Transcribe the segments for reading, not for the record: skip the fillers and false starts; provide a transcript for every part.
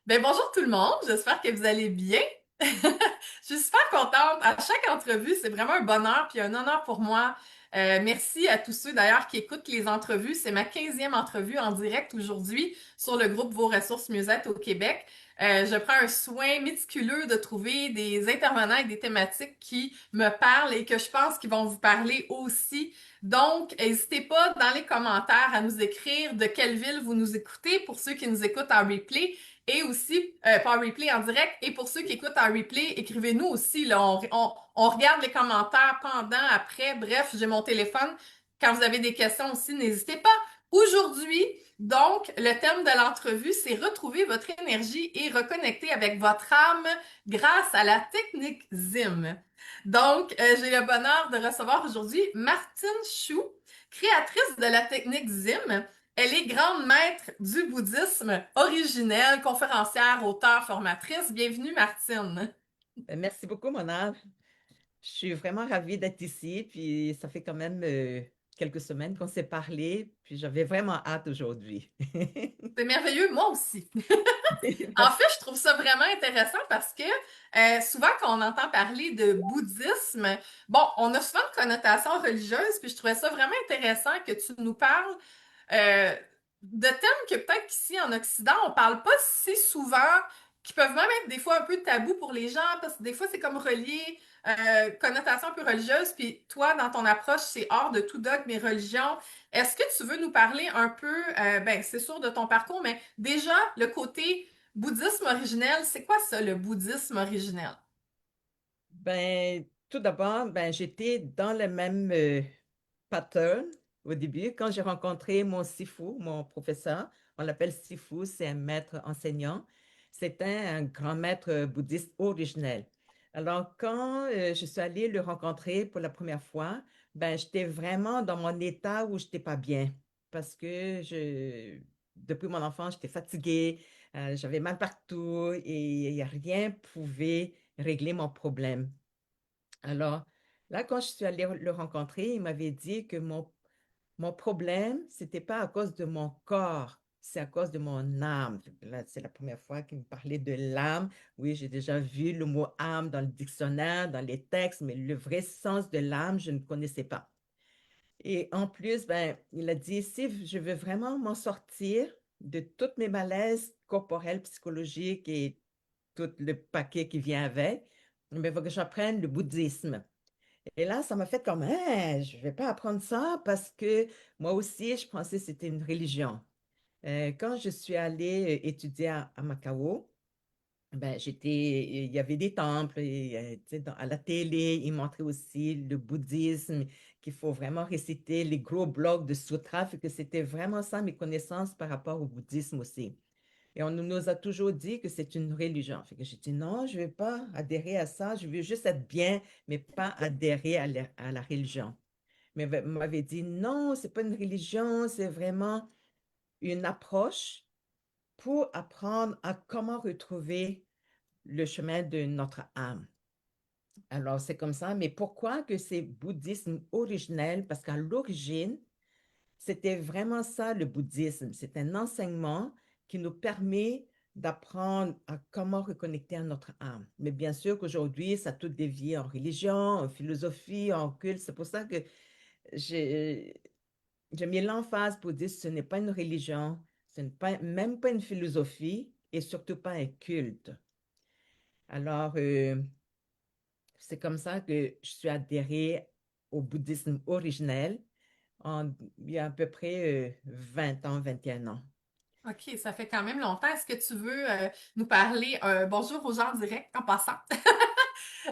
Bonjour tout le monde, j'espère que vous allez bien. Je suis super contente. À chaque entrevue, c'est vraiment un bonheur puis un honneur pour moi. Merci à tous ceux d'ailleurs qui écoutent les entrevues. C'est ma 15e entrevue en direct aujourd'hui sur le groupe Vos ressources mieux-être au Québec. Je prends un soin méticuleux de trouver des intervenants avec des thématiques qui me parlent et que je pense qu'ils vont vous parler aussi. Donc, n'hésitez pas dans les commentaires à nous écrire de quelle ville vous nous écoutez pour ceux qui nous écoutent en replay. Et aussi, pas en replay en direct. Et pour ceux qui écoutent en replay, écrivez-nous aussi. Là, on regarde les commentaires pendant, après. Bref, j'ai mon téléphone. Quand vous avez des questions aussi, n'hésitez pas. Aujourd'hui, donc, le thème de l'entrevue, c'est retrouver votre énergie et reconnecter avec votre âme grâce à la technique ZIM. Donc, j'ai le bonheur de recevoir aujourd'hui Martine Chou, créatrice de la technique ZIM. Elle est grande maître du bouddhisme originel, conférencière, auteure, formatrice. Bienvenue, Martine. Merci beaucoup, Mona. Je suis vraiment ravie d'être ici. Puis ça fait quand même quelques semaines qu'on s'est parlé. Puis j'avais vraiment hâte aujourd'hui. C'est merveilleux, moi aussi. En fait, Merci. je trouve ça vraiment intéressant parce que souvent quand on entend parler de bouddhisme, bon, on a souvent une connotation religieuse, puis je trouvais ça vraiment intéressant que tu nous parles euh, de thèmes que peut-être qu'ici en Occident, on parle pas si souvent, qui peuvent même être des fois un peu tabous pour les gens, parce que des fois c'est comme relié, connotation un peu religieuse, puis toi, dans ton approche, c'est hors de tout dogme et religion. Est-ce que tu veux nous parler un peu, c'est sûr de ton parcours, mais déjà, le côté bouddhisme originel, c'est quoi ça, le bouddhisme originel? Tout d'abord, j'étais dans le même pattern au début. Quand j'ai rencontré mon sifu, mon professeur, on l'appelle sifu, c'est un maître enseignant. C'était un grand maître bouddhiste originel. Alors, quand je suis allée le rencontrer pour la première fois, j'étais vraiment dans mon état où je n'étais pas bien parce que depuis mon enfance, j'étais fatiguée, j'avais mal partout et rien pouvait régler mon problème. Alors, là, quand je suis allée le rencontrer, il m'avait dit que mon problème, c'était pas à cause de mon corps, c'est à cause de mon âme. Fait que là, c'est la première fois qu'il me parlait de l'âme. Oui, j'ai déjà vu le mot âme dans le dictionnaire, dans les textes, mais le vrai sens de l'âme, je ne connaissais pas. Et en plus, il a dit, si je veux vraiment m'en sortir de tous mes malaises corporels, psychologiques et tout le paquet qui vient avec, il faut que j'apprenne le bouddhisme. Et là, ça m'a fait comme, hein, je ne vais pas apprendre ça parce que moi aussi, je pensais que c'était une religion. Quand je suis allée étudier à Macao, il y avait des temples, et, tu sais, à la télé, ils montraient aussi le bouddhisme, qu'il faut vraiment réciter les gros blocs de sutras, fait que c'était vraiment ça mes connaissances par rapport au bouddhisme aussi. Et on nous a toujours dit que c'est une religion. Fait que j'ai dit non, je ne vais pas adhérer à ça, je veux juste être bien, mais pas adhérer à la religion. Mais on m'avait dit non, c'est pas une religion, c'est vraiment une approche pour apprendre à comment retrouver le chemin de notre âme. Alors, c'est comme ça, mais pourquoi que c'est bouddhisme originel? Parce qu'à l'origine, c'était vraiment ça le bouddhisme. C'est un enseignement qui nous permet d'apprendre à comment reconnecter à notre âme. Mais bien sûr qu'aujourd'hui, ça a tout dévié en religion, en philosophie, en culte. C'est pour ça que j'ai j'ai mis l'emphase pour dire que ce n'est pas une religion, ce n'est pas, même pas une philosophie et surtout pas un culte. Alors, c'est comme ça que je suis adhérée au bouddhisme originel il y a à peu près 20 ans, 21 ans. OK, ça fait quand même longtemps. Est-ce que tu veux nous parler, bonjour aux gens en direct en passant.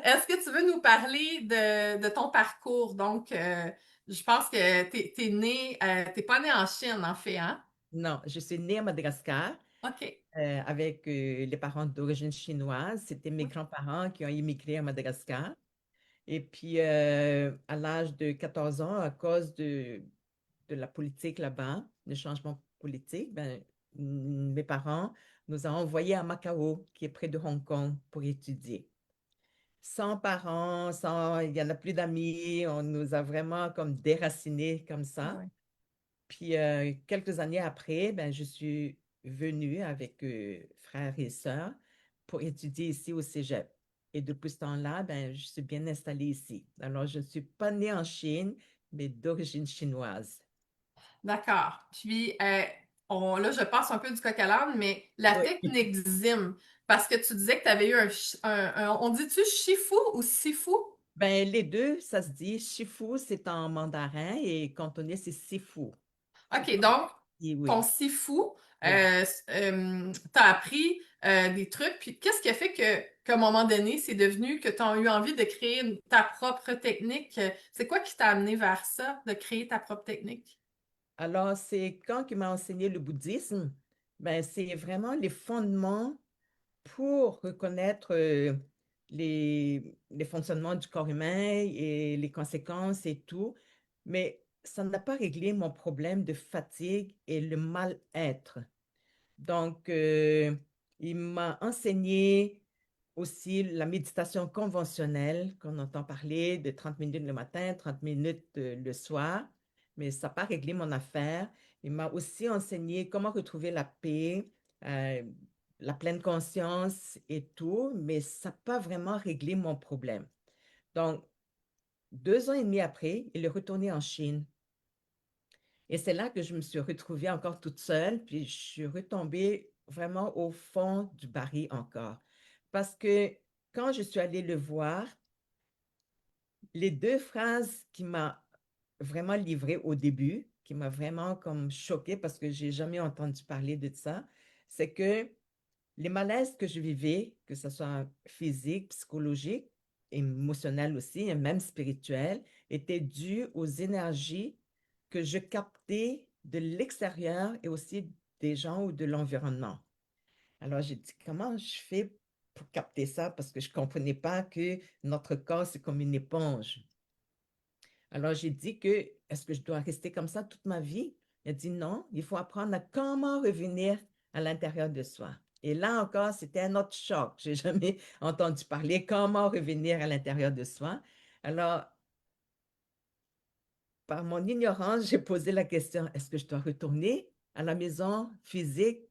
Est-ce que tu veux nous parler de ton parcours? Donc, je pense que t'es né, t'es pas né en Chine, en fait, hein? Non, je suis née à Madagascar OK. avec les parents d'origine chinoise. C'était mes Oui. grands-parents qui ont immigré à Madagascar. Et puis, à l'âge de 14 ans, à cause de la politique là-bas, le changement politique, mes parents nous ont envoyés à Macao, qui est près de Hong Kong, pour étudier. Sans parents, sans, il n'y en a plus d'amis, on nous a vraiment comme déracinés comme Ah ça. ouais. Puis quelques années après, je suis venu avec frères et sœurs pour étudier ici au Cégep. Et depuis ce temps-là, ben, je suis bien installée ici. Alors, je ne suis pas née en Chine, mais d'origine chinoise. D'accord. Puis, là, je passe un peu du coq à l'âne, mais la Oui. technique ZIM, parce que tu disais que tu avais eu on dit-tu Shifu ou Sifu? Ben, les deux, ça se dit Shifu, c'est en mandarin et cantonais, c'est Sifu. OK, donc, Et ton oui, Sifu, oui. t'as appris des trucs, puis qu'est-ce qui a fait qu'à un moment donné, c'est devenu que tu as eu envie de créer ta propre technique? C'est quoi qui t'a amené vers ça, de créer ta propre technique? Alors, c'est quand il m'a enseigné le bouddhisme, ben, c'est vraiment les fondements pour reconnaître les fonctionnements du corps humain et les conséquences et tout, mais ça n'a pas réglé mon problème de fatigue et le mal-être. Donc, il m'a enseigné aussi la méditation conventionnelle qu'on entend parler de 30 minutes le matin, 30 minutes le soir, mais ça n'a pas réglé mon affaire. Il m'a aussi enseigné comment retrouver la paix, euh, la pleine conscience et tout, mais ça n'a pas vraiment réglé mon problème. Donc, 2 ans et demi après, il est retourné en Chine. Et c'est là que je me suis retrouvée encore toute seule, puis je suis retombée vraiment au fond du baril encore. Parce que quand je suis allée le voir, les deux phrases qui m'ont vraiment livré au début, qui m'a vraiment comme choquée parce que j'ai jamais entendu parler de ça, c'est que les malaises que je vivais, que ce soit physique, psychologique, émotionnel aussi, et même spirituel, étaient dus aux énergies que je captais de l'extérieur et aussi des gens ou de l'environnement. Alors j'ai dit, comment je fais pour capter ça? Parce que je ne comprenais pas que notre corps, c'est comme une éponge. Alors j'ai dit que, est-ce que je dois rester comme ça toute ma vie? Il a dit non, il faut apprendre à comment revenir à l'intérieur de soi. Et là encore, c'était un autre choc. J'ai jamais entendu parler comment revenir à l'intérieur de soi. Alors, par mon ignorance, j'ai posé la question, est-ce que je dois retourner à la maison physique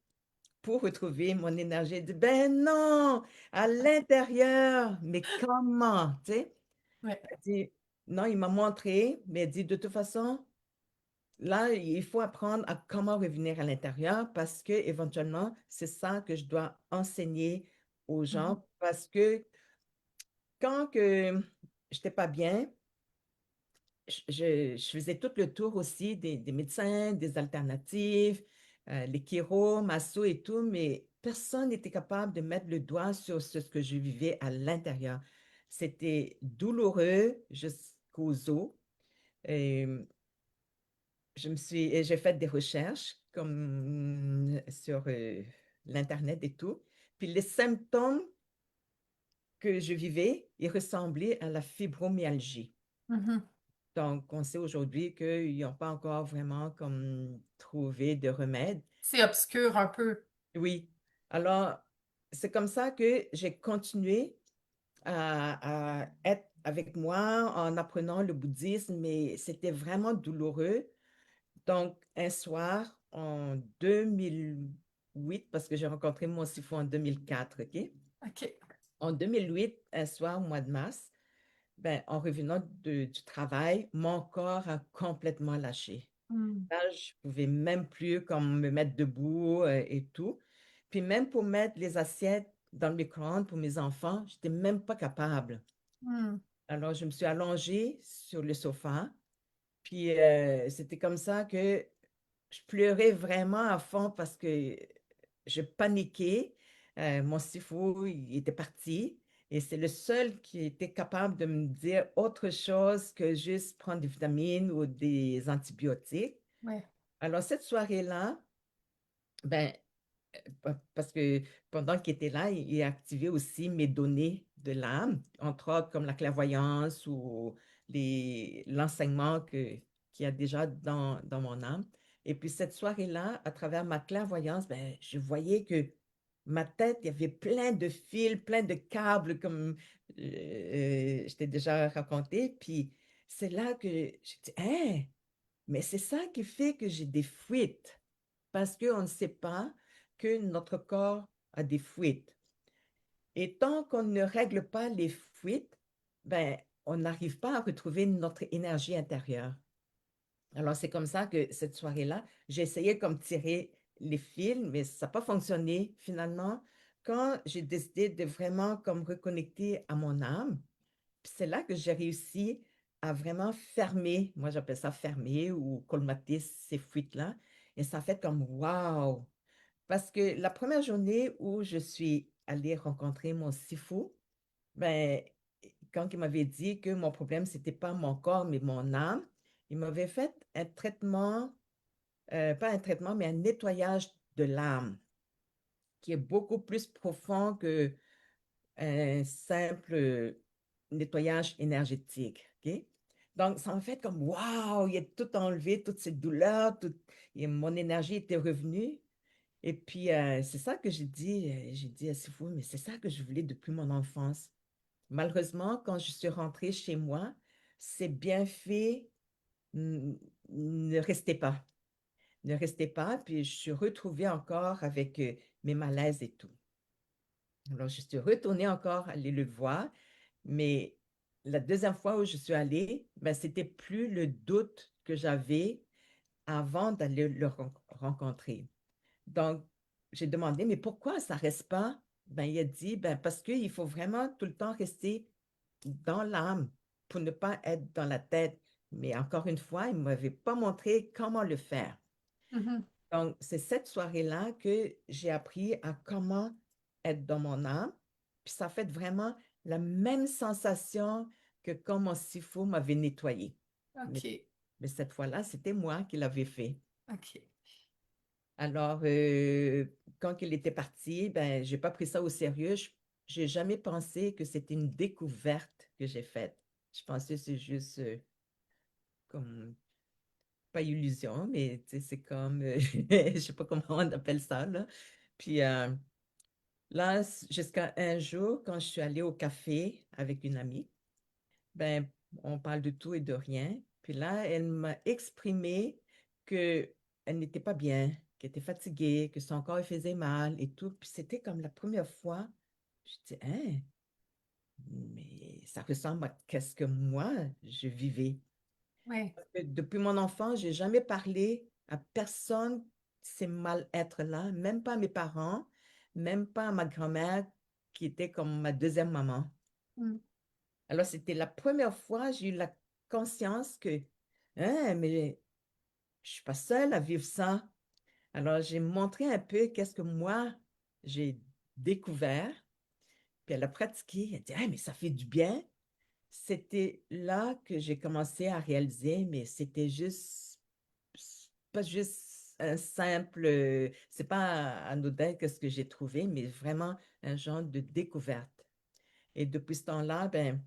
pour retrouver mon énergie? Il dit, ben non, à l'intérieur. Mais comment, tu sais? Ouais. Il dit, non, il m'a montré, mais il dit, de toute façon, là, il faut apprendre à comment revenir à l'intérieur parce que éventuellement, c'est ça que je dois enseigner aux Mhm. gens parce que quand que j'étais pas bien, je faisais tout le tour aussi des médecins, des alternatives, les chiro, masso et tout, mais personne n'était capable de mettre le doigt sur ce que je vivais à l'intérieur. C'était douloureux jusqu'aux os. Et j'ai fait des recherches comme sur l'Internet et tout. Puis les symptômes que je vivais, ils ressemblaient à la fibromyalgie. Mhm. Donc, on sait aujourd'hui qu'ils n'ont pas encore vraiment comme trouvé de remède. C'est obscur un peu. Oui. Alors, c'est comme ça que j'ai continué à être avec moi en apprenant le bouddhisme, mais c'était vraiment douloureux. Donc, un soir, en 2008, parce que j'ai rencontré mon sifu en 2004, OK? OK. En 2008, un soir, au mois de mars, ben, en revenant du travail, mon corps a complètement lâché. Mm. Là, je ne pouvais même plus comme me mettre debout et tout. Puis même pour mettre les assiettes dans le micro-ondes pour mes enfants, je n'étais même pas capable. Mm. Alors, je me suis allongée sur le sofa. Puis c'était comme ça que je pleurais vraiment à fond parce que je paniquais. Mon sifu, il était parti et c'est le seul qui était capable de me dire autre chose que juste prendre des vitamines ou des antibiotiques. Ouais. Alors, cette soirée-là, ben, parce que pendant qu'il était là, il a activé aussi mes données de l'âme, entre autres comme la clairvoyance ou l'enseignement qu'il y a déjà dans mon âme. Et puis cette soirée-là, à travers ma clairvoyance, ben, je voyais que ma tête, il y avait plein de fils, plein de câbles, comme je t'ai déjà raconté. Puis c'est là que j'ai dit, hein, mais c'est ça qui fait que j'ai des fuites, parce qu'on ne sait pas. que notre corps a des fuites. Et tant qu'on ne règle pas les fuites, ben, on n'arrive pas à retrouver notre énergie intérieure. Alors, c'est comme ça que cette soirée-là, j'ai essayé comme tirer les fils, mais ça n'a pas fonctionné finalement. Quand j'ai décidé de vraiment comme reconnecter à mon âme, puis c'est là que j'ai réussi à vraiment fermer, moi j'appelle ça fermer ou colmater ces fuites-là. Et ça a fait comme wow! Parce que la première journée où je suis allée rencontrer mon sifu, ben, quand il m'avait dit que mon problème, c'était pas mon corps, mais mon âme, il m'avait fait un traitement, pas un traitement, mais un nettoyage de l'âme, qui est beaucoup plus profond que un simple nettoyage énergétique. OK? Donc, ça m'a fait comme, waouh, il a tout enlevé, toutes ces douleurs, et mon énergie était revenue. Et puis, c'est ça que j'ai dit à Sifu, mais c'est ça que je voulais depuis mon enfance. Malheureusement, quand je suis rentrée chez moi, ces bienfaits ne restaient pas. Ne restaient pas, puis je suis retrouvée encore avec mes malaises et tout. Alors, je suis retournée encore aller le voir, mais la deuxième fois où je suis allée, ben, c'était plus le doute que j'avais avant d'aller le rencontrer. Donc, j'ai demandé, mais pourquoi ça ne reste pas? Ben, il a dit, ben, parce qu'il faut vraiment tout le temps rester dans l'âme pour ne pas être dans la tête. Mais encore une fois, il ne m'avait pas montré comment le faire. Mhm. Donc, c'est cette soirée-là que j'ai appris à comment être dans mon âme. Puis ça fait vraiment la même sensation que quand mon sifu m'avait nettoyé. Mais, OK. mais cette fois-là, c'était moi qui l'avais fait. OK. Alors, quand il était parti, ben, j'ai pas pris ça au sérieux. J'ai jamais pensé que c'était une découverte que j'ai faite. Je pensais que c'est juste comme, pas illusion, mais tu sais, c'est comme, je sais pas comment on appelle ça, là. Puis là, jusqu'à un jour, quand je suis allée au café avec une amie, ben, on parle de tout et de rien. Puis là, elle m'a exprimé que elle n'était pas bien, qu'elle était fatiguée, que son corps lui faisait mal et tout. Puis c'était comme la première fois. Je dis, hein, mais ça ressemble à qu'est-ce que moi, je vivais. Ouais. Parce que depuis mon enfance, j'ai jamais parlé à personne de ces mal-être-là, même pas à mes parents, même pas à ma grand-mère, qui était comme ma deuxième maman. Mm. Alors, c'était la première fois que j'ai eu la conscience que, hein, mais je suis pas seule à vivre ça. Alors, j'ai montré un peu qu'est-ce que moi, j'ai découvert, puis elle a pratiqué. Elle dit, ah, mais ça fait du bien. C'était là que j'ai commencé à réaliser, mais c'était juste, pas juste un simple, c'est pas anodin que ce que j'ai trouvé, mais vraiment un genre de découverte. Et depuis ce temps-là, ben,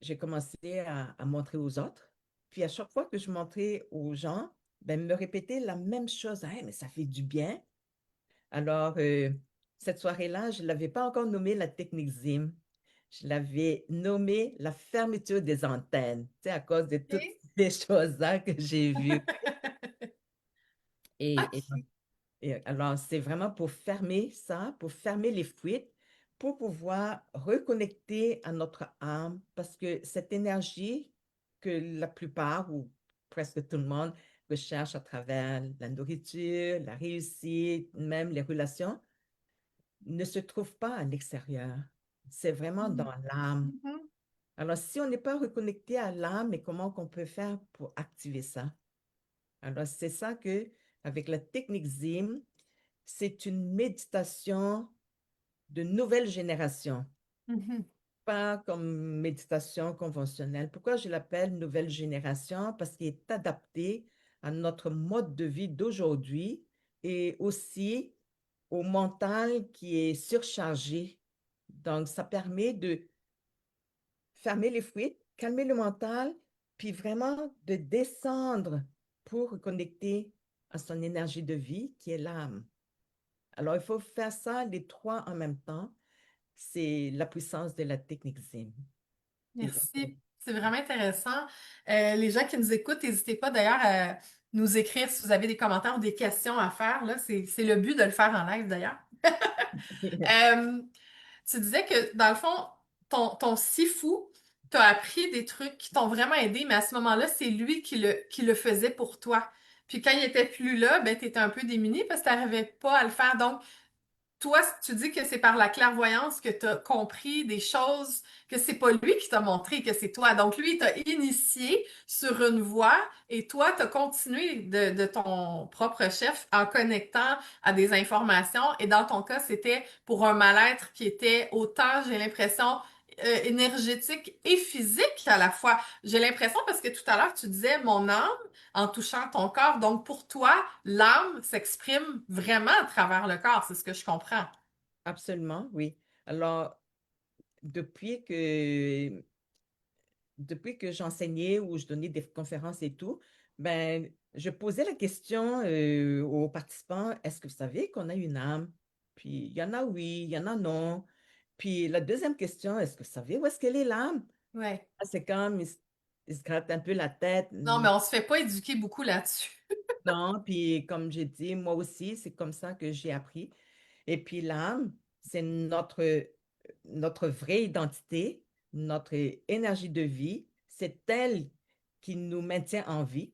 j'ai commencé à montrer aux autres. Puis à chaque fois que je montrais aux gens, ben, me répéter la même chose. Hey, mais ça fait du bien. Alors, cette soirée-là, je ne l'avais pas encore nommée la technique ZIM. Je l'avais nommée la fermeture des antennes, tu sais, à cause de toutes OK. ces choses-là que j'ai vues. Et, et OK. Et alors, c'est vraiment pour fermer ça, pour fermer les fuites, pour pouvoir reconnecter à notre âme, parce que cette énergie que la plupart ou presque tout le monde recherche à travers la nourriture, la réussite, même les relations, ne se trouve pas à l'extérieur. C'est vraiment Mhm. dans l'âme. Mhm. Alors, si on n'est pas reconnecté à l'âme, mais comment qu'on peut faire pour activer ça? Alors, c'est ça que, avec la technique ZIM, c'est une méditation de nouvelle génération, Mhm. pas comme méditation conventionnelle. Pourquoi je l'appelle nouvelle génération? Parce qu'il est adapté à notre mode de vie d'aujourd'hui et aussi au mental qui est surchargé. Donc, ça permet de fermer les fuites, calmer le mental, puis vraiment de descendre pour reconnecter à son énergie de vie qui est l'âme. Alors, il faut faire ça les trois en même temps. C'est la puissance de la technique Zen. Et Merci. C'est vraiment intéressant. Les gens qui nous écoutent, n'hésitez pas d'ailleurs à nous écrire si vous avez des commentaires ou des questions à faire. Là, c'est le but de le faire en live d'ailleurs. Euh, Tu disais que dans le fond, ton sifu t'a appris des trucs qui t'ont vraiment aidé, mais à ce moment-là, c'est lui qui le faisait pour toi. Puis quand il était plus là, ben t'étais un peu démuni parce que t'arrivais pas à le faire. Donc, toi, tu dis que c'est par la clairvoyance que tu as compris des choses, que c'est pas lui qui t'a montré, que c'est toi. Donc, lui, il t'a initié sur une voie et toi, tu as continué de ton propre chef en connectant à des informations. Et dans ton cas, c'était pour un mal-être qui était autant, j'ai l'impression, énergétique et physique à la fois. J'ai l'impression parce que tout à l'heure, tu disais mon âme en touchant ton corps. Donc, pour toi, l'âme s'exprime vraiment à travers le corps, c'est ce que je comprends. Absolument, oui. Alors, depuis que, depuis que j'enseignais ou je donnais des conférences et tout, ben, je posais la question aux participants, est-ce que vous savez qu'on a une âme? Puis, il y en a oui, il y en a non. Puis, la deuxième question, est-ce que vous savez où est-ce qu'elle est l'âme? Ouais. Ah, c'est comme, ils se grattent un peu la tête. Non, mais on se fait pas éduquer beaucoup là-dessus. Non, puis comme j'ai dit, moi aussi, c'est comme ça que j'ai appris. Et puis l'âme, c'est notre vraie identité, notre énergie de vie. C'est elle qui nous maintient en vie.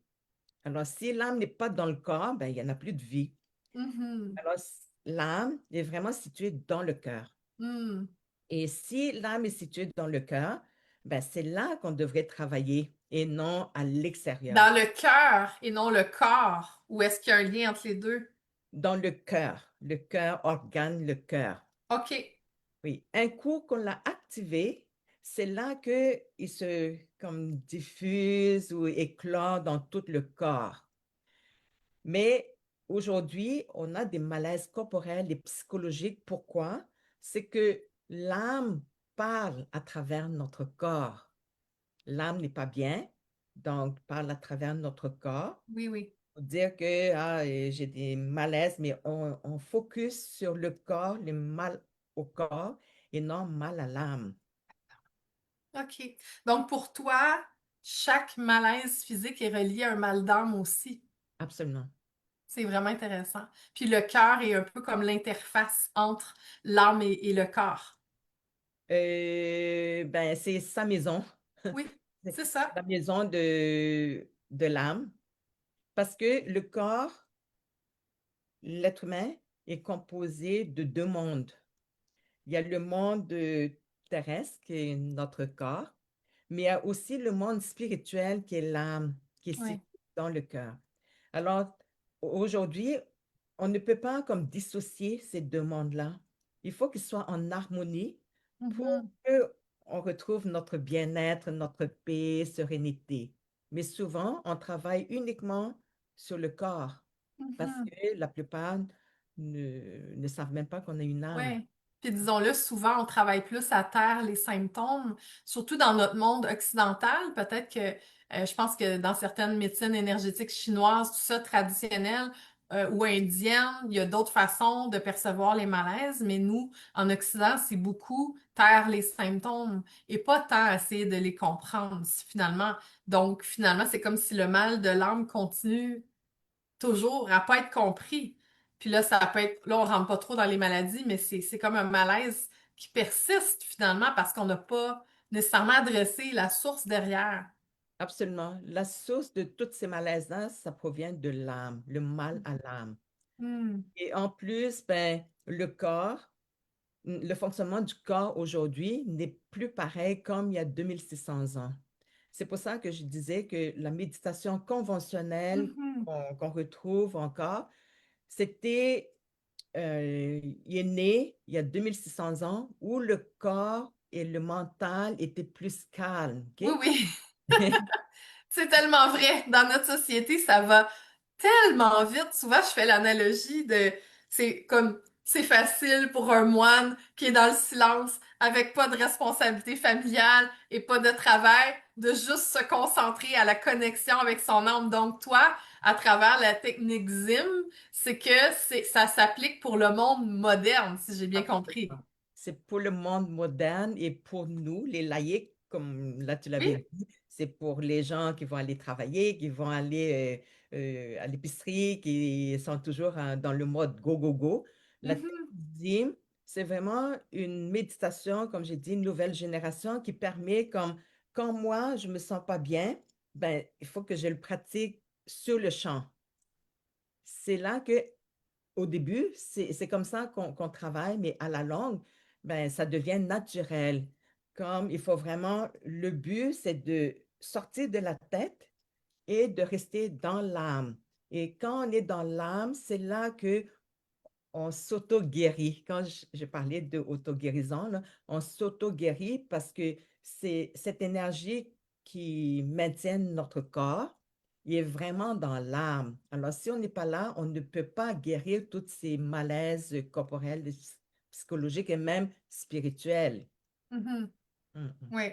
Alors, si l'âme n'est pas dans le corps, ben, il n'y en a plus de vie. Mhm. Alors, l'âme est vraiment située dans le cœur. Hmm. Et si l'âme est située dans le cœur, ben, c'est là qu'on devrait travailler et non à l'extérieur. Dans le cœur et non le corps, ou est-ce qu'il y a un lien entre les deux? Dans le cœur organe le cœur. OK. Oui, un coup qu'on l'a activé, c'est là que il se comme diffuse ou éclore dans tout le corps. Mais aujourd'hui, on a des malaises corporels et psychologiques. Pourquoi? C'est que l'âme parle à travers notre corps. L'âme n'est pas bien, donc parle à travers notre corps. Oui, oui. Pour dire que j'ai des malaises, mais on focus sur le corps, le mal au corps et non mal à l'âme. OK. Donc, pour toi, chaque malaise physique est relié à un mal d'âme aussi. Absolument. C'est vraiment intéressant. Puis le cœur est un peu comme l'interface entre l'âme et le corps. Ben, c'est sa maison. Oui, C'est c'est ça. la maison de l'âme. Parce que le corps, l'être humain, est composé de deux mondes. Il y a le monde terrestre, qui est notre corps, mais il y a aussi le monde spirituel, qui est l'âme, qui est Oui. situé dans le cœur. Alors, aujourd'hui, on ne peut pas comme dissocier ces deux mondes-là. Il faut qu'ils soient en harmonie pour Mhm. qu'on retrouve notre bien-être, notre paix, sérénité. Mais souvent, on travaille uniquement sur le corps parce Mhm. que la plupart ne savent même pas qu'on a une âme. Ouais. Puis disons-le, souvent, on travaille plus à terre les symptômes, surtout dans notre monde occidental. Peut-être que je pense que dans certaines médecines énergétiques chinoises, tout ça traditionnelles ou indiennes, il y a d'autres façons de percevoir les malaises, mais nous, en Occident, c'est beaucoup taire les symptômes et pas tant essayer de les comprendre, finalement. Donc, finalement, c'est comme si le mal de l'âme continue toujours à pas être compris. Puis là, ça peut être, là, on rentre pas trop dans les maladies, mais c'est comme un malaise qui persiste finalement parce qu'on n'a pas nécessairement adressé la source derrière. Absolument. La source de toutes ces malaises-là, ça provient de l'âme, le mal à l'âme. Hmm. Et en plus, ben, le corps, le fonctionnement du corps aujourd'hui n'est plus pareil comme il y a 2600 ans. C'est pour ça que je disais que la méditation conventionnelle Mhm. qu'on retrouve encore, c'était, il est né il y a 2600 ans où le corps et le mental étaient plus calmes, Oui, OK? oui. C'est tellement vrai. Dans notre société, ça va tellement vite. Souvent, je fais l'analogie de, c'est comme, c'est facile pour un moine qui est dans le silence, avec pas de responsabilité familiale et pas de travail, de juste se concentrer à la connexion avec son âme. Donc, toi, à travers la technique ZIM, c'est que ça s'applique pour le monde moderne, si j'ai bien compris. Absolument. C'est pour le monde moderne et pour nous, les laïcs, comme là tu l'avais Oui. dit, c'est pour les gens qui vont aller travailler, qui vont aller à l'épicerie, qui sont toujours dans le mode go, go, go. La Mhm. technisme, c'est vraiment une méditation, comme j'ai dit, une nouvelle génération qui permet, comme quand moi, je me sens pas bien, ben, il faut que je le pratique sur le champ. C'est là que au début, c'est comme ça qu'on travaille, mais à la longue, ben, ça devient naturel. Comme il faut vraiment, le but, c'est de sortir de la tête et de rester dans l'âme. Et quand on est dans l'âme, c'est là que on s'auto-guérit. Quand je parlais de auto-guérison, là, on s'auto-guérit parce que c'est cette énergie qui maintient notre corps, il est vraiment dans l'âme. Alors, si on n'est pas là, on ne peut pas guérir toutes ces malaises corporels, psychologiques et même spirituels. Mhm. Mhm. Oui.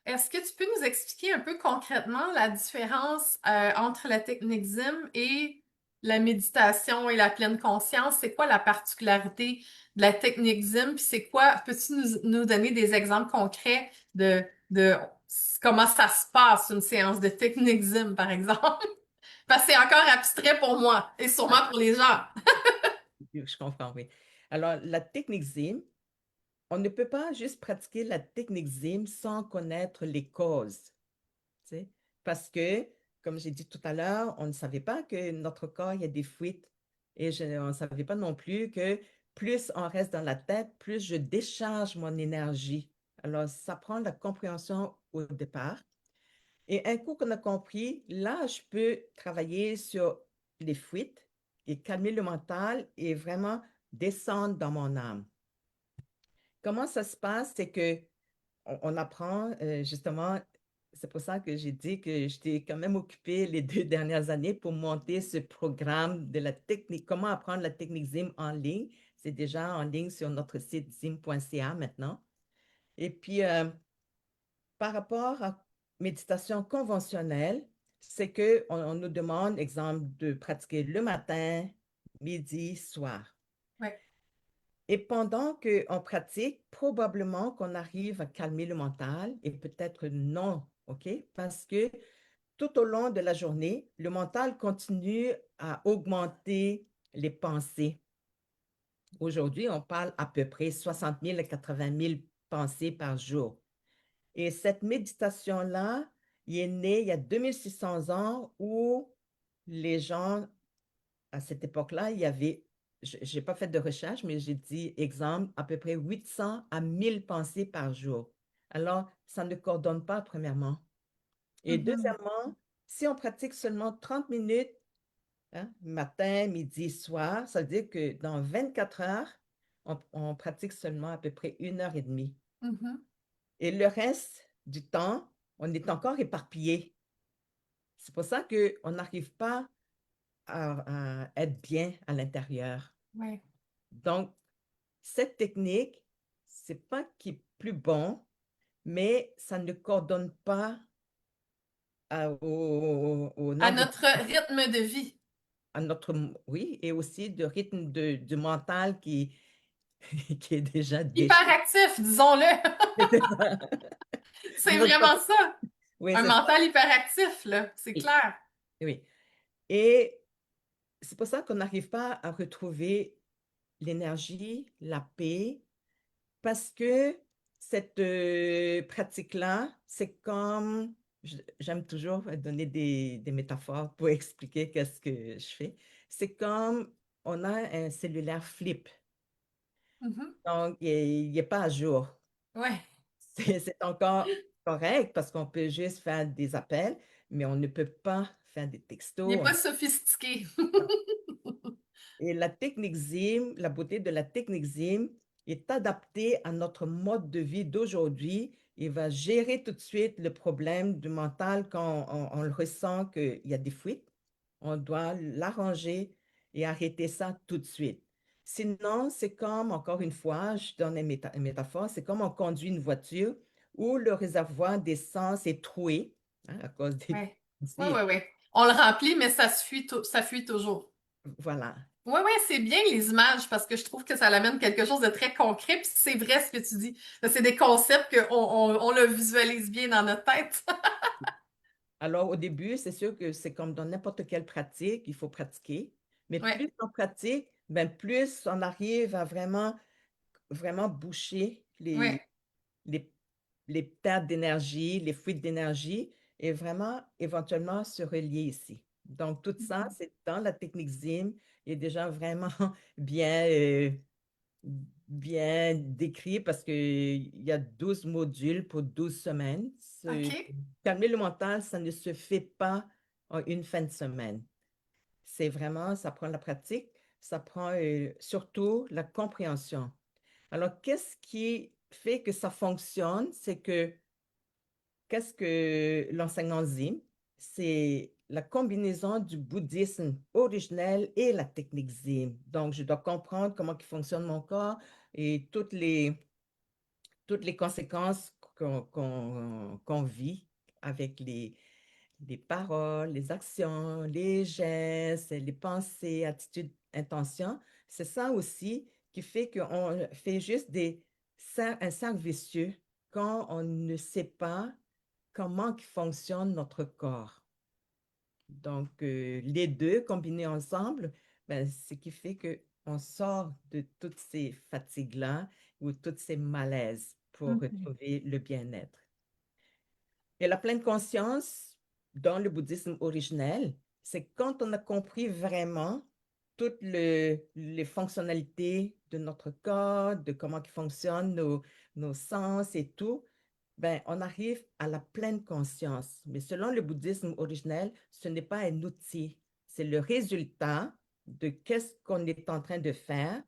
Est-ce que tu peux nous expliquer un peu concrètement la différence entre la technique ZIM et la méditation et la pleine conscience? C'est quoi la particularité de la technique ZIM? Puis c'est quoi, peux-tu nous donner des exemples concrets de comment ça se passe, une séance de technique ZIM, par exemple? Parce que c'est encore abstrait pour moi et sûrement pour les gens. Je comprends, oui. Alors, la technique Zim, on ne peut pas juste pratiquer la technique Zim sans connaître les causes. Tu sais. Parce que, comme j'ai dit tout à l'heure, on ne savait pas que notre corps, il y a des fuites. Et on ne savait pas non plus que plus on reste dans la tête, plus je décharge mon énergie. Alors, ça prend la compréhension au départ. Et un coup qu'on a compris, là, je peux travailler sur les fuites et calmer le mental et vraiment descendre dans mon âme. Comment ça se passe? C'est que on apprend justement, c'est pour ça que j'ai dit que j'étais quand même occupée les 2 dernières années pour monter ce programme de la technique, comment apprendre la technique ZIM en ligne. C'est déjà en ligne sur notre site zim.ca maintenant. Et puis, par rapport à méditation conventionnelle, c'est qu'on nous demande, exemple, de pratiquer le matin, midi, soir. Ouais. Et pendant qu'on pratique, probablement qu'on arrive à calmer le mental et peut-être non, OK? Parce que tout au long de la journée, le mental continue à augmenter les pensées. Aujourd'hui, on parle à peu près 60 000 à 80 000 pensées par jour. Et cette méditation-là, il est né il y a 2600 ans où les gens à cette époque-là, il y avait, je n'ai pas fait de recherche, mais j'ai dit, exemple, à peu près 800 à 1000 pensées par jour. Alors, ça ne coordonne pas, premièrement. Et Mhm. deuxièmement, si on pratique seulement 30 minutes, hein, matin, midi, soir, ça veut dire que dans 24 heures, on pratique seulement à peu près 1 heure et demie. Mhm. Et le reste du temps, on est encore éparpillé. C'est pour ça qu'on n'arrive pas à être bien à l'intérieur. Ouais. Donc, cette technique, c'est pas qui est plus bon, mais ça ne coordonne pas au À nombre, notre rythme de vie. à notre, oui, et aussi de rythme du mental qui, qui est déjà déchargé. Hyperactif, disons-le. C'est ça. C'est Notre vraiment ça. Oui, Un c'est ça. mental hyperactif, là. C'est Oui, clair. oui. Et c'est pour ça qu'on n'arrive pas à retrouver l'énergie, la paix, parce que cette pratique-là, c'est comme, j'aime toujours donner des métaphores pour expliquer qu'est-ce que je fais. C'est comme on a un cellulaire flip, Mhm. donc il n'est pas à jour. Ouais. C'est encore correct parce qu'on peut juste faire des appels, mais on ne peut pas faire des Il n'est textos. pas sophistiqué. Et la technique ZIM, la beauté de la technique ZIM est adaptée à notre mode de vie d'aujourd'hui. Il va gérer tout de suite le problème du mental quand on le ressent qu'il y a des fuites. On doit l'arranger et arrêter ça tout de suite. Sinon, c'est comme, encore une fois, je donne une métaphore, c'est comme on conduit une voiture où le réservoir d'essence est troué hein, à cause des Ouais. Ouais, pensées. ouais, ouais. On le remplit, mais ça fuit toujours. Voilà. Oui, oui, c'est bien les images parce que je trouve que ça amène quelque chose de très concret. Puis c'est vrai ce que tu dis. C'est des concepts qu'on le visualise bien dans notre tête. Alors, au début, c'est sûr que c'est comme dans n'importe quelle pratique, il faut pratiquer. Mais Ouais, plus on pratique, ben plus on arrive à vraiment boucher ouais. les, les pertes d'énergie, les fuites d'énergie et vraiment éventuellement se relier ici. Donc, tout ça, Mhm. c'est dans la technique ZIM et déjà vraiment bien, bien décrit parce qu'il y a 12 modules pour 12 semaines. OK. Calmer le mental, ça ne se fait pas en une fin de semaine. C'est vraiment, ça prend la pratique, ça prend surtout la compréhension. Alors, qu'est-ce qui fait que ça fonctionne? C'est que qu'est-ce que l'enseignement Zen? C'est la combinaison du bouddhisme originel et la technique Zen. Donc, je dois comprendre comment qui fonctionne mon corps et toutes les conséquences qu'on vit avec les paroles, les actions, les gestes, les pensées, attitudes, intentions. C'est ça aussi qui fait qu'on fait juste un cercle vicieux quand on ne sait pas comment fonctionne notre corps. Donc, les deux combinés ensemble, ben, ce qui fait qu'on sort de toutes ces fatigues-là ou toutes ces malaises pour Mhm. retrouver le bien-être. Et la pleine conscience, dans le bouddhisme originel, c'est quand on a compris vraiment toutes les fonctionnalités de notre corps, de comment ils fonctionnent nos sens et tout, ben, on arrive à la pleine conscience. Mais selon le bouddhisme originel, ce n'est pas un outil, c'est le résultat de qu'est-ce qu'on est en train de faire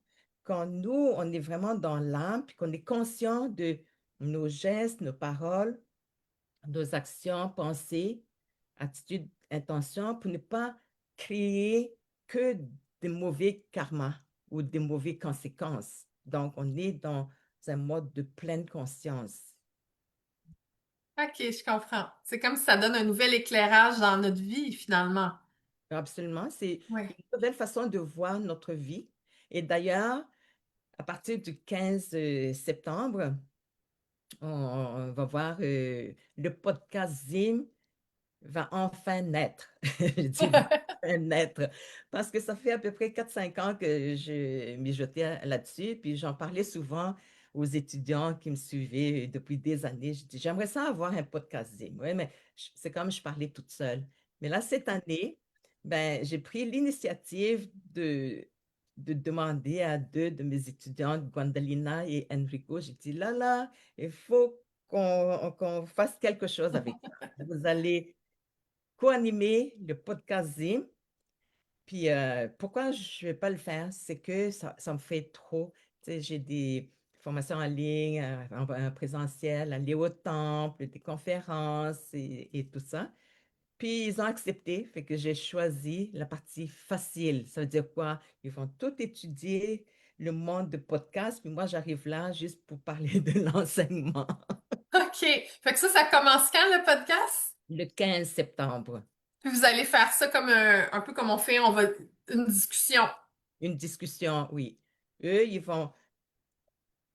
quand nous, on est vraiment dans l'âme, puis qu'on est conscient de nos gestes, nos paroles, nos actions, pensées, attitudes, intentions, pour ne pas créer que des mauvais karmas ou des mauvaises conséquences. Donc, on est dans un mode de pleine conscience. OK, je comprends. C'est comme si ça donne un nouvel éclairage dans notre vie, finalement. Absolument, c'est Ouais. une nouvelle façon de voir notre vie. Et d'ailleurs, à partir du 15 septembre, on va voir le podcast Zim va enfin naître. Je dis va enfin naître parce que ça fait à peu près 4 5 ans que je mijotais là-dessus, puis j'en parlais souvent aux étudiants qui me suivaient depuis des années. Je dis, j'aimerais ça avoir un podcast Zim. Oui, mais c'est comme je parlais toute seule. Mais là, cette année, ben, j'ai pris l'initiative de demander à deux de mes étudiantes, Gwendalina et Enrico, j'ai dit, là, il faut qu'on fasse quelque chose avec ça. Vous allez co-animer le podcast Zim. Puis pourquoi je ne vais pas le faire? C'est que ça me fait trop. Tu sais, j'ai des formations en ligne, en présentiel, aller au temple, des conférences et tout ça. Puis ils ont accepté, fait que j'ai choisi la partie facile. Ça veut dire quoi? Ils vont tout étudier le monde de podcast, puis moi j'arrive là juste pour parler de l'enseignement. OK. Fait que ça commence quand, le podcast? Le 15 septembre, Puis vous allez faire ça comme un peu comme on fait, on va une discussion. une discussion, oui. Eux,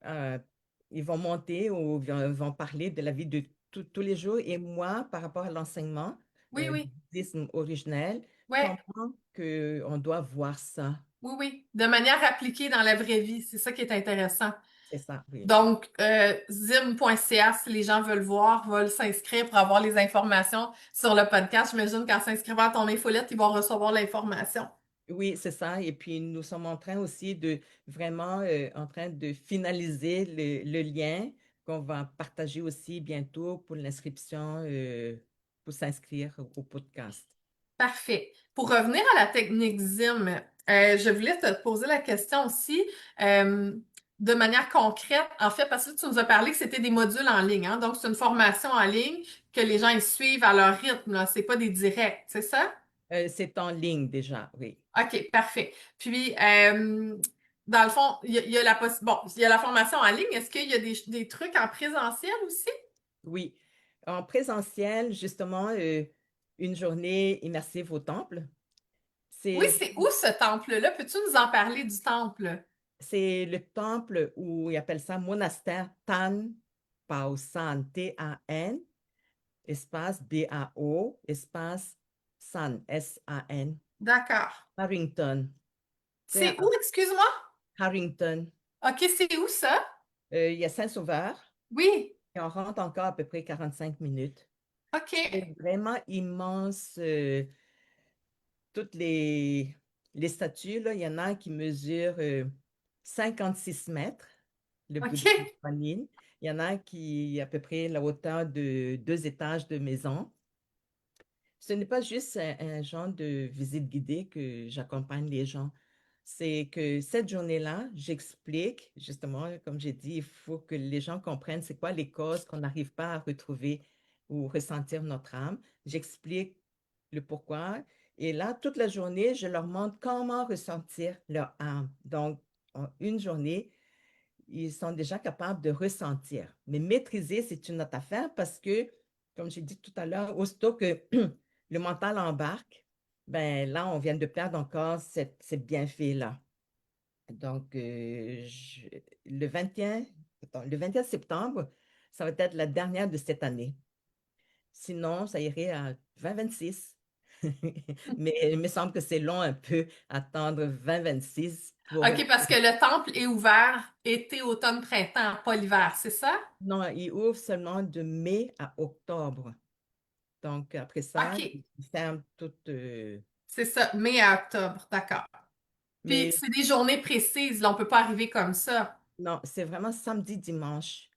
euh, ils vont monter ou vont parler de la vie de tous les jours. Et moi, par rapport à l'enseignement Oui, du oui. bouddhisme originel, Ouais. comment que on doit voir ça? Oui, oui. De manière appliquée dans la vraie vie. C'est ça qui est intéressant. C'est ça, oui. Donc, zim.ca, si les gens veulent voir, veulent s'inscrire pour avoir les informations sur le podcast, j'imagine qu'en s'inscrivant à ton infolette, ils vont recevoir l'information. Oui, c'est ça. Et puis, nous sommes en train aussi de vraiment en train de finaliser le lien qu'on va partager aussi bientôt pour l'inscription, pour s'inscrire au podcast. Parfait. Pour revenir à la technique ZIM, je voulais te poser la question aussi euh, de manière concrète, en fait, parce que tu nous as parlé que c'était des modules en ligne, hein, donc c'est une formation en ligne que les gens ils suivent à leur rythme, là, c'est pas des directs, c'est ça? C'est en ligne déjà, oui. OK, parfait. Puis, dans le fond, il y a bon, il y a la formation en ligne. Est-ce qu'il y a des trucs en présentiel aussi? Oui, en présentiel, justement, une journée immersive au temple. Oui, c'est où ce temple-là? Peux-tu nous en parler du temple? C'est le temple où ils appellent ça monastère Tan Pao San, T-A-N, espace B-A-O, espace San, S-A-N, D'accord. Harrington. C'est C'est à où, excuse-moi? Harrington. OK, c'est où ça? Il y a Saint-Sauveur, Oui, et on rentre encore à peu près 45 minutes. OK. C'est vraiment immense. Toutes les statues, là, il y en a qui mesurent 56 mètres, le Bouddha de OK. Guanyin. Il y en a qui à peu près la hauteur de 2 étages de maison. Ce n'est pas juste un genre de visite guidée que j'accompagne les gens. C'est que cette journée-là, j'explique, justement, comme j'ai dit, il faut que les gens comprennent c'est quoi les causes qu'on n'arrive pas à retrouver ou ressentir notre âme. J'explique le pourquoi. Et là, toute la journée, je leur montre comment ressentir leur âme. Donc, en une journée, ils sont déjà capables de ressentir. Mais maîtriser, c'est une autre affaire parce que, comme j'ai dit tout à l'heure, aussitôt que le mental embarque, ben là, on vient de perdre encore ces bienfaits-là. Donc, le 21, attends, le 21 septembre, ça va être la dernière de cette année. Sinon, ça irait à 2026. Mais il me semble que c'est long un peu attendre 2026 pour... OK, parce que le temple est ouvert été, automne, printemps, pas l'hiver, c'est ça? Non, il ouvre seulement de mai à octobre. Donc, après ça, OK, il ferme tout. c'est ça, mai à octobre, d'accord. Puis Mais c'est des journées précises, là, on peut pas arriver comme ça. non, c'est vraiment samedi, dimanche.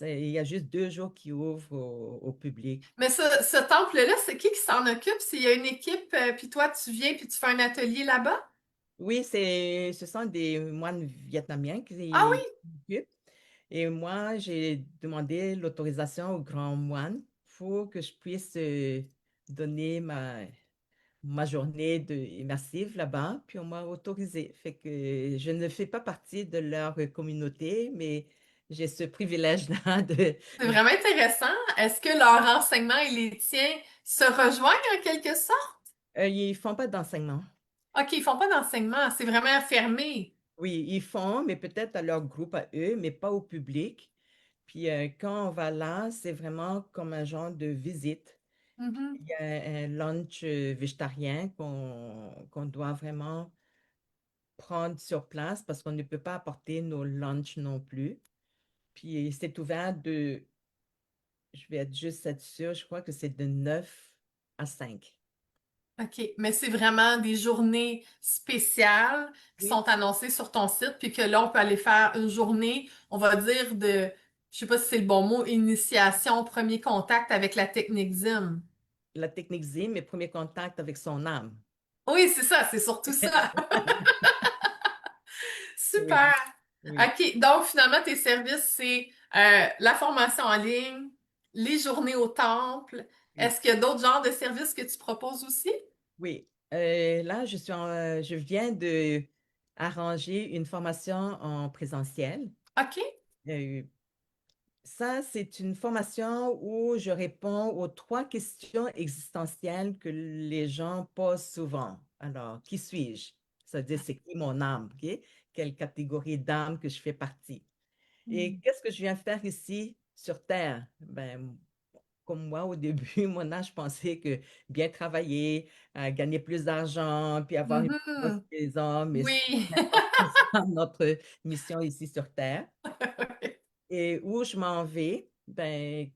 Il y a juste 2 jours qui ouvrent au public. Mais ce temple-là, c'est qui s'en occupe? S'il y a une équipe, puis toi, tu viens, puis tu fais un atelier là-bas? Oui, ce sont des moines vietnamiens Ah qui oui! s'occupent. Et moi, j'ai demandé l'autorisation au grand moine pour que je puisse donner ma journée immersive là-bas, puis on m'a autorisé. Fait que je ne fais pas partie de leur communauté, mais j'ai ce privilège-là de... C'est vraiment intéressant. Est-ce que leur enseignement et les tiens se rejoignent en quelque sorte? Ils font pas d'enseignement. OK, ils font pas d'enseignement, c'est vraiment fermé. Oui, ils font, mais peut-être à leur groupe à eux, mais pas au public. Puis quand on va là, c'est vraiment comme un genre de visite. Mhm. Il y a un lunch végétarien qu'on doit vraiment prendre sur place parce qu'on ne peut pas apporter nos lunchs non plus. Puis c'est ouvert je vais être juste être sûre, je crois que c'est de 9 à 5. OK, mais c'est vraiment des journées spéciales qui sont Oui, annoncées sur ton site, puis que là, on peut aller faire une journée, on va dire je sais pas si c'est le bon mot, initiation, premier contact avec la technique ZIM. la technique ZIM, mes premiers contacts avec son âme. Oui, c'est ça, c'est surtout ça. Oui, Super. oui, OK, donc finalement, tes services, c'est la formation en ligne, les journées au temple. oui. Est-ce qu'il y a d'autres genres de services que tu proposes aussi? Oui. Là, je viens de arranger une formation en présentiel. OK. Euh, Ça, c'est une formation où je réponds aux 3 questions existentielles que les gens posent souvent. Alors, qui suis-je? Ça veut dire, c'est qui mon âme? OK? Quelle catégorie d'âme que je fais partie? Et Hmm. qu'est-ce que je viens faire ici sur Terre? Ben, comme moi, au début, mon âge, je pensais que bien travailler, gagner plus d'argent, puis avoir une grosse Mhm. maison, mais ce Oui. n'est pas ça notre mission ici sur Terre. Et où je m'en vais, ben,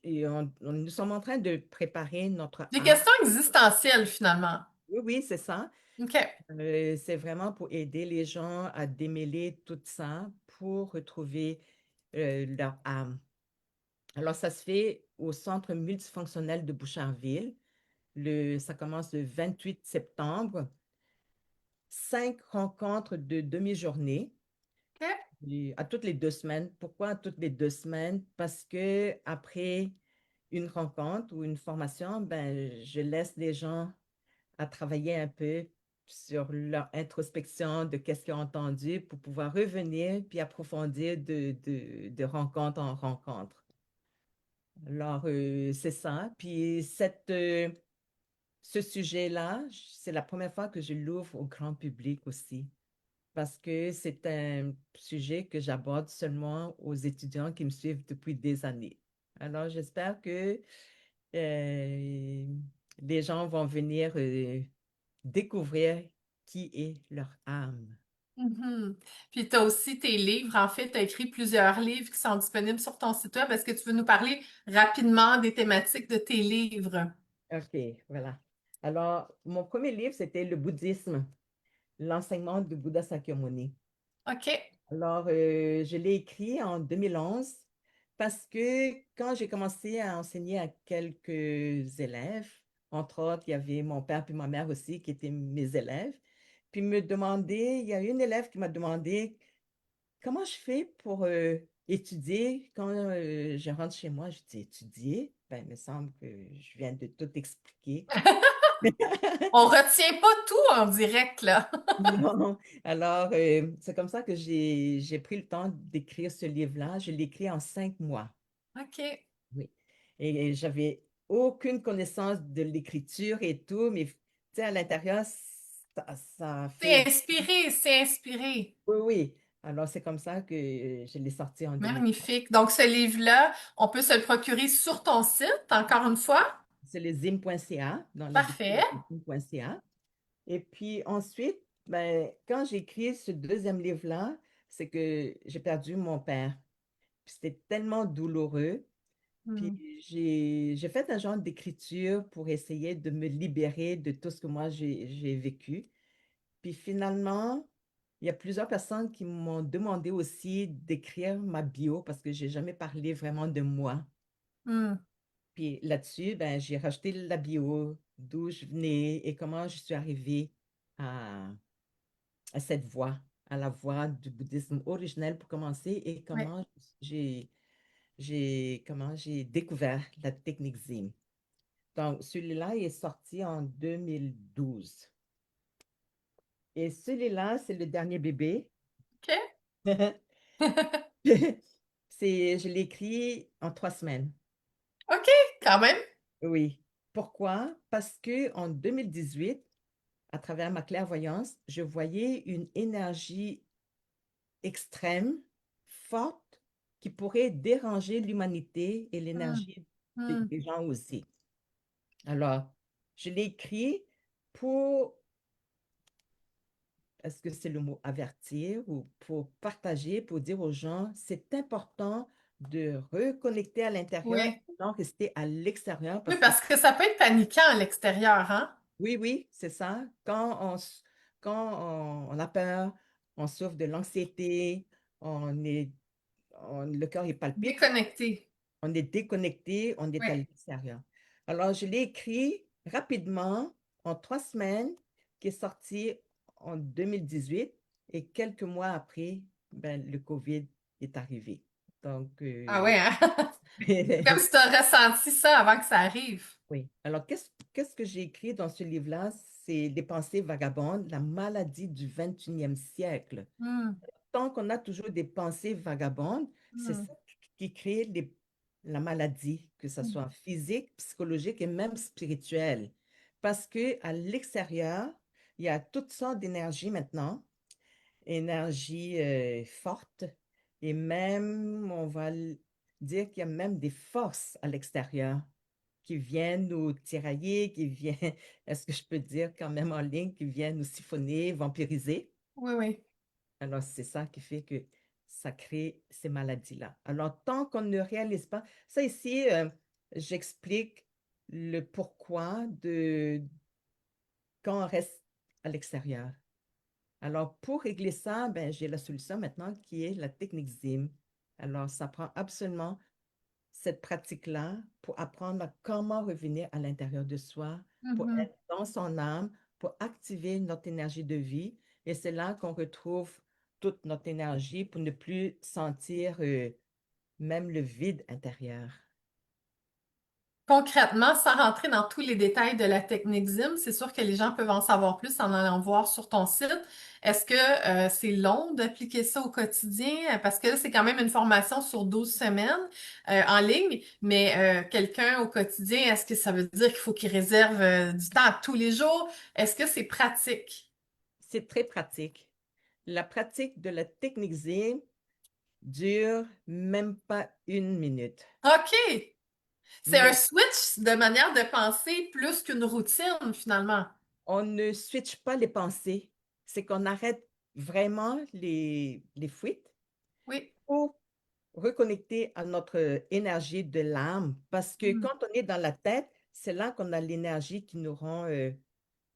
nous sommes en train de préparer notre Des âme. questions existentielles, finalement. Oui, oui, c'est ça. OK. C'est vraiment pour aider les gens à démêler tout ça pour retrouver leur âme. Alors, ça se fait au Centre multifonctionnel de Boucherville. Ça commence le 28 septembre. 5 rencontres de demi-journée OK. à toutes les 2 semaines. Pourquoi à toutes les 2 semaines? Parce que après une rencontre ou une formation, ben, je laisse les gens à travailler un peu sur leur introspection de qu'est-ce qu'ils ont entendu pour pouvoir revenir puis approfondir de rencontre en rencontre. Alors, c'est ça. Puis ce sujet-là, c'est la première fois que je l'ouvre au grand public aussi, parce que c'est un sujet que j'aborde seulement aux étudiants qui me suivent depuis des années. Alors, j'espère que euh, les gens vont venir découvrir qui est leur âme. Mhm. Puis tu as aussi tes livres. En fait, tu as écrit plusieurs livres qui sont disponibles sur ton site web. Est-ce que tu veux nous parler rapidement des thématiques de tes livres? OK, voilà. Alors, mon premier livre, c'était le bouddhisme, l'enseignement du Bouddha Sakyamuni. OK. Alors, je l'ai écrit en 2011 parce que quand j'ai commencé à enseigner à quelques élèves, entre autres, il y avait mon père puis ma mère aussi qui étaient mes élèves, puis me demander, il y a une élève qui m'a demandé comment je fais pour étudier quand je rentre chez moi. Je dis étudier? Ben, il me semble que je viens de tout expliquer. On retient pas tout en direct, là. Non. Alors, c'est comme ça que j'ai pris le temps d'écrire ce livre-là. Je l'ai écrit en 5 mois. OK. Oui. Et j'avais aucune connaissance de l'écriture et tout, mais tu sais, à l'intérieur, ça fait. C'est inspiré, c'est inspiré. Oui, oui. Alors, c'est comme ça que je l'ai sorti en 2000. Magnifique. Donc, ce livre-là, on peut se le procurer sur ton site, encore une fois. C'est le zim.ca, dans la boutique Parfait. de zim.ca. Et puis ensuite, ben, quand j'ai écrit ce deuxième livre-là, c'est que j'ai perdu mon père. Puis c'était tellement douloureux. Puis Hmm. j'ai fait un genre d'écriture pour essayer de me libérer de tout ce que moi j'ai vécu. Puis finalement, il y a plusieurs personnes qui m'ont demandé aussi d'écrire ma bio parce que j'ai jamais parlé vraiment de moi. Hmm. Puis là-dessus, ben, j'ai rajouté la bio, d'où je venais et comment je suis arrivée à, à cette voie, à la voie du bouddhisme originel pour commencer et Ouais. comment comment j'ai découvert la technique Zen. Donc, celui-là est sorti en 2012. Et celui-là, c'est le dernier bébé. OK. Je l'ai écrit en 3 semaines. OK, quand même. Oui. Pourquoi? Parce que en 2018, à travers ma clairvoyance, je voyais une énergie extrême, forte, qui pourrait déranger l'humanité et Hmm. l'énergie Hmm. des gens aussi. Alors, je l'ai écrit pour, est-ce que c'est le mot avertir ou pour partager, pour dire aux gens, c'est important de reconnecter à l'intérieur, Oui. non rester à l'extérieur Oui, parce que parce que ça peut être paniquant à l'extérieur, hein? oui, oui, c'est ça. Quand on a peur, on souffre de l'anxiété, on est, le cœur il palpite, Déconnecté. on est déconnecté, on est à Oui. l'extérieur. Alors, je l'ai écrit rapidement en 3 semaines, qui est sorti en 2018 et quelques mois après, ben, le COVID est arrivé. Donc, Ah ouais, hein? C'est comme oui. si tu as ressenti ça avant que ça arrive. Alors, qu'est-ce que j'ai écrit dans ce livre-là? C'est Les pensées vagabondes, la maladie du 21e siècle. Hmm. Tant qu'on a toujours des pensées vagabondes, c'est Hmm. ça qui crée la maladie, que ce Hmm. soit physique, psychologique et même spirituelle. Parce que à l'extérieur, il y a toutes sortes d'énergies maintenant, énergie forte, et même, on va dire qu'il y a même des forces à l'extérieur qui viennent nous tirailler, qui viennent, est-ce que je peux dire quand même en ligne, qui viennent nous siphonner, vampiriser. Oui, oui. Alors, c'est ça qui fait que ça crée ces maladies-là. Alors, tant qu'on ne réalise pas, ça ici, j'explique le pourquoi de quand on reste à l'extérieur. Alors, pour régler ça, ben, j'ai la solution maintenant qui est la technique ZIM. Alors, ça prend absolument cette pratique-là pour apprendre à comment revenir à l'intérieur de soi, pour Mhm. être dans son âme, pour activer notre énergie de vie. Et c'est là qu'on retrouve toute notre énergie pour ne plus sentir même le vide intérieur. Concrètement, sans rentrer dans tous les détails de la technique ZIM, c'est sûr que les gens peuvent en savoir plus en allant voir sur ton site. Est-ce que c'est long d'appliquer ça au quotidien? Parce que là, c'est quand même une formation sur 12 semaines en ligne, mais quelqu'un au quotidien, est-ce que ça veut dire qu'il faut qu'il réserve du temps à tous les jours? Est-ce que c'est pratique? C'est très pratique. La pratique de la technique Z dure même pas une minute. OK! C'est un Mais switch de manière de penser plus qu'une routine, finalement. on ne switch pas les pensées. C'est qu'on arrête vraiment les fuites Oui. pour reconnecter à notre énergie de l'âme. Parce que Mm. quand on est dans la tête, c'est là qu'on a l'énergie qui nous rend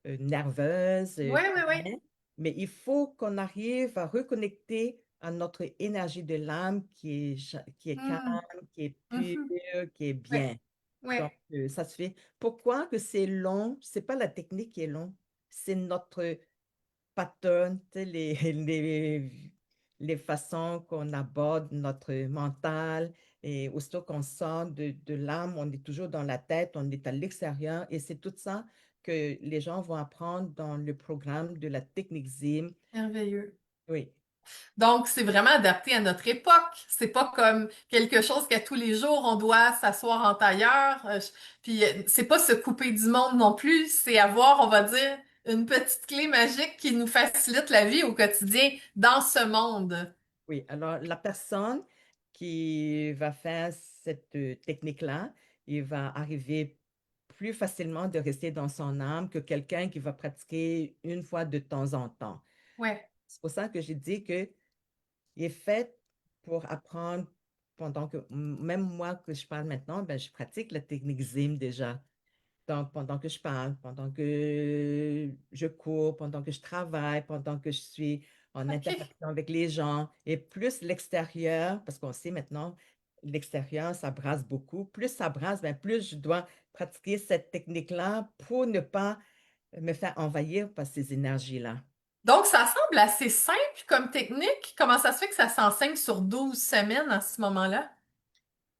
nerveuse, Oui, oui, pas oui. bien. Mais il faut qu'on arrive à reconnecter à notre énergie de l'âme qui est calme, Mm. qui est Mhm. pure, qui est Oui, bien. oui. Donc, ça se fait. Pourquoi que c'est long? C'est pas la technique qui est long, c'est notre pattern, tu sais, les façons qu'on aborde notre mental. Et aussitôt qu'on sort de l'âme, on est toujours dans la tête, on est à l'extérieur. Et c'est tout ça que les gens vont apprendre dans le programme de la technique ZIM. Merveilleux. Oui, Donc, c'est vraiment adapté à notre époque. C'est pas comme quelque chose qu'à tous les jours, on doit s'asseoir en tailleur. Puis, c'est pas se couper du monde non plus. C'est avoir, on va dire, une petite clé magique qui nous facilite la vie au quotidien dans ce monde. oui. Alors, la personne qui va faire cette technique-là, il va arriver plus facilement de rester dans son âme que quelqu'un qui va pratiquer une fois de temps en temps. Ouais. C'est pour ça que j'ai dit que il est fait pour apprendre pendant que, même moi que je parle maintenant, ben, je pratique la technique ZIM déjà. Donc, pendant que je parle, pendant que je cours, pendant que je travaille, pendant que je suis en OK. interaction avec les gens, et plus l'extérieur, parce qu'on sait maintenant, l'extérieur, ça brasse beaucoup. Plus ça brasse, ben, plus je dois pratiquer cette technique-là pour ne pas me faire envahir par ces énergies-là. Donc, ça semble assez simple comme technique. Comment ça se fait que ça s'enseigne sur 12 semaines à ce moment-là?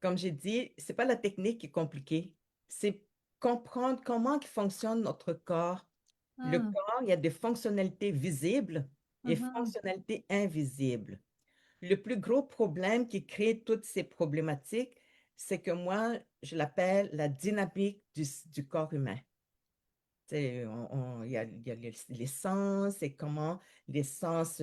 Comme j'ai dit, c'est pas la technique qui est compliquée, c'est comprendre comment fonctionne notre corps. Le Hmm. corps, il y a des fonctionnalités visibles et Mhm. fonctionnalités invisibles. Le plus gros problème qui crée toutes ces problématiques, c'est que moi, je l'appelle la dynamique du corps humain. Tu sais, il y a les sens et comment les sens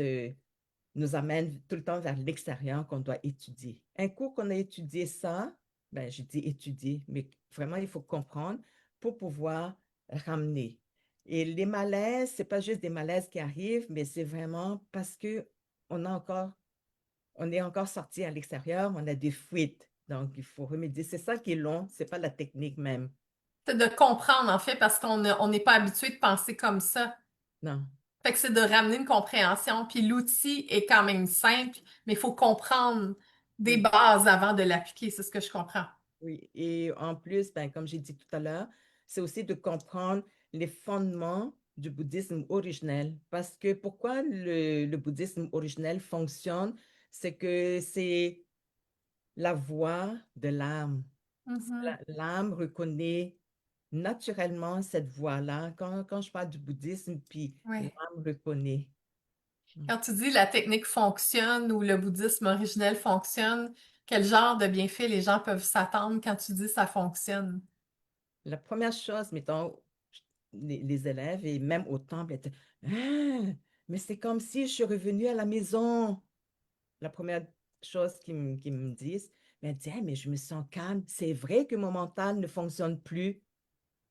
nous amène tout le temps vers l'extérieur qu'on doit étudier. Un coup qu'on a étudié ça, ben, je dis étudier, mais vraiment, il faut comprendre pour pouvoir ramener. Et les malaises, c'est pas juste des malaises qui arrivent, mais c'est vraiment parce que on a encore, on est encore sorti à l'extérieur, on a des fuites. Donc, il faut remédier. C'est ça qui est long, c'est pas la technique même. C'est de comprendre, en fait, parce on n'est pas habitué de penser comme ça. Non. Fait que c'est de ramener une compréhension. Puis l'outil est quand même simple, mais il faut comprendre des Oui. bases avant de l'appliquer. C'est ce que je comprends. Oui, et en plus, ben, comme j'ai dit tout à l'heure, c'est aussi de comprendre les fondements du bouddhisme originel. Parce que pourquoi le bouddhisme originel fonctionne, c'est que c'est la voix de l'âme. Mhm. L'âme reconnaît naturellement cette voix-là. Quand je parle du bouddhisme, puis Oui. l'âme reconnaît. Quand tu dis la technique fonctionne ou le bouddhisme originel fonctionne, quel genre de bienfaits les gens peuvent s'attendre quand tu dis ça fonctionne? La première chose, mettons, les élèves et même au temple étaient, ah, mais c'est comme si je suis revenue à la maison. La première chose qu'ils me disent, mais elle dit, ah, mais je me sens calme. C'est vrai que mon mental ne fonctionne plus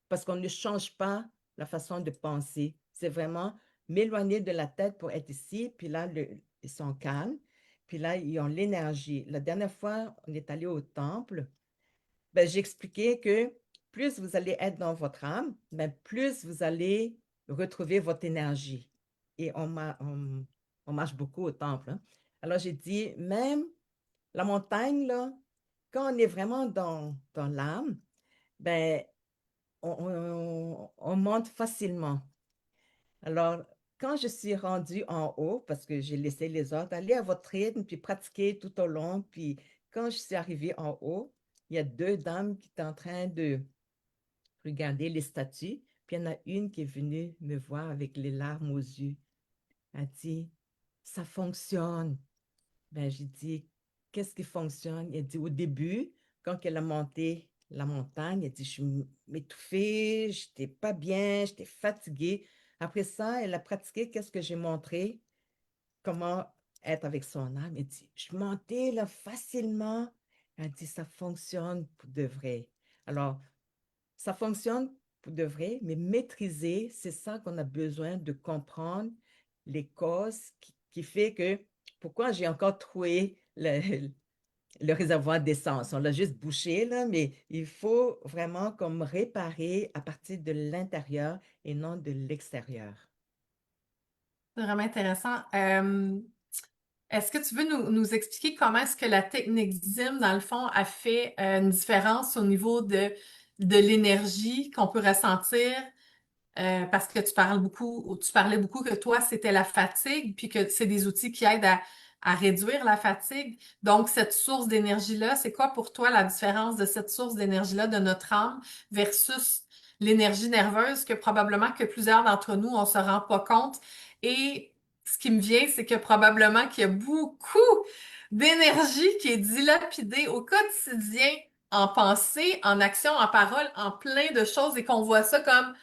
parce qu'on ne change pas la façon de penser. C'est vraiment m'éloigner de la tête pour être ici. Puis là, ils sont calmes. Puis là, ils ont l'énergie. La dernière fois, on est allé au temple. Ben, j'expliquais que plus vous allez être dans votre âme, ben, plus vous allez retrouver votre énergie. Et on marche beaucoup au temple, hein. Alors, j'ai dit, même la montagne, là, quand on est vraiment dans l'âme, ben, on monte facilement. Alors, quand je suis rendue en haut, parce que j'ai laissé les autres aller à votre rythme, puis pratiquer tout au long, puis quand je suis arrivée en haut, il y a deux dames qui étaient en train de regarder les statues, puis il y en a une qui est venue me voir avec les larmes aux yeux. Elle a dit, ça fonctionne. Ben, j'ai dit, qu'est-ce qui fonctionne? Elle dit, au début, quand elle a monté la montagne, elle dit, je m'étouffais, j'étais pas bien, j'étais fatiguée. Après ça, elle a pratiqué, qu'est-ce que j'ai montré? Comment être avec son âme. Elle dit, je montais là facilement. Elle dit, ça fonctionne pour de vrai. Alors, ça fonctionne pour de vrai, mais maîtriser, c'est ça qu'on a besoin de comprendre les causes qui fait que pourquoi j'ai encore trouvé le réservoir d'essence. On l'a juste bouché, là, mais il faut vraiment comme réparer à partir de l'intérieur et non de l'extérieur. C'est vraiment intéressant. Est-ce que tu veux nous expliquer comment est-ce que la technique ZIM, dans le fond, a fait une différence au niveau de l'énergie qu'on peut ressentir? Parce que tu parles beaucoup, ou tu parlais beaucoup que toi, c'était la fatigue, puis que c'est des outils qui aident à réduire la fatigue. Donc, cette source d'énergie-là, c'est quoi pour toi la différence de cette source d'énergie-là de notre âme versus l'énergie nerveuse que probablement que plusieurs d'entre nous, on se rend pas compte. Et ce qui me vient, c'est que probablement qu'il y a beaucoup d'énergie qui est dilapidée au quotidien en pensée, en action, en parole, en plein de choses et qu'on voit ça comme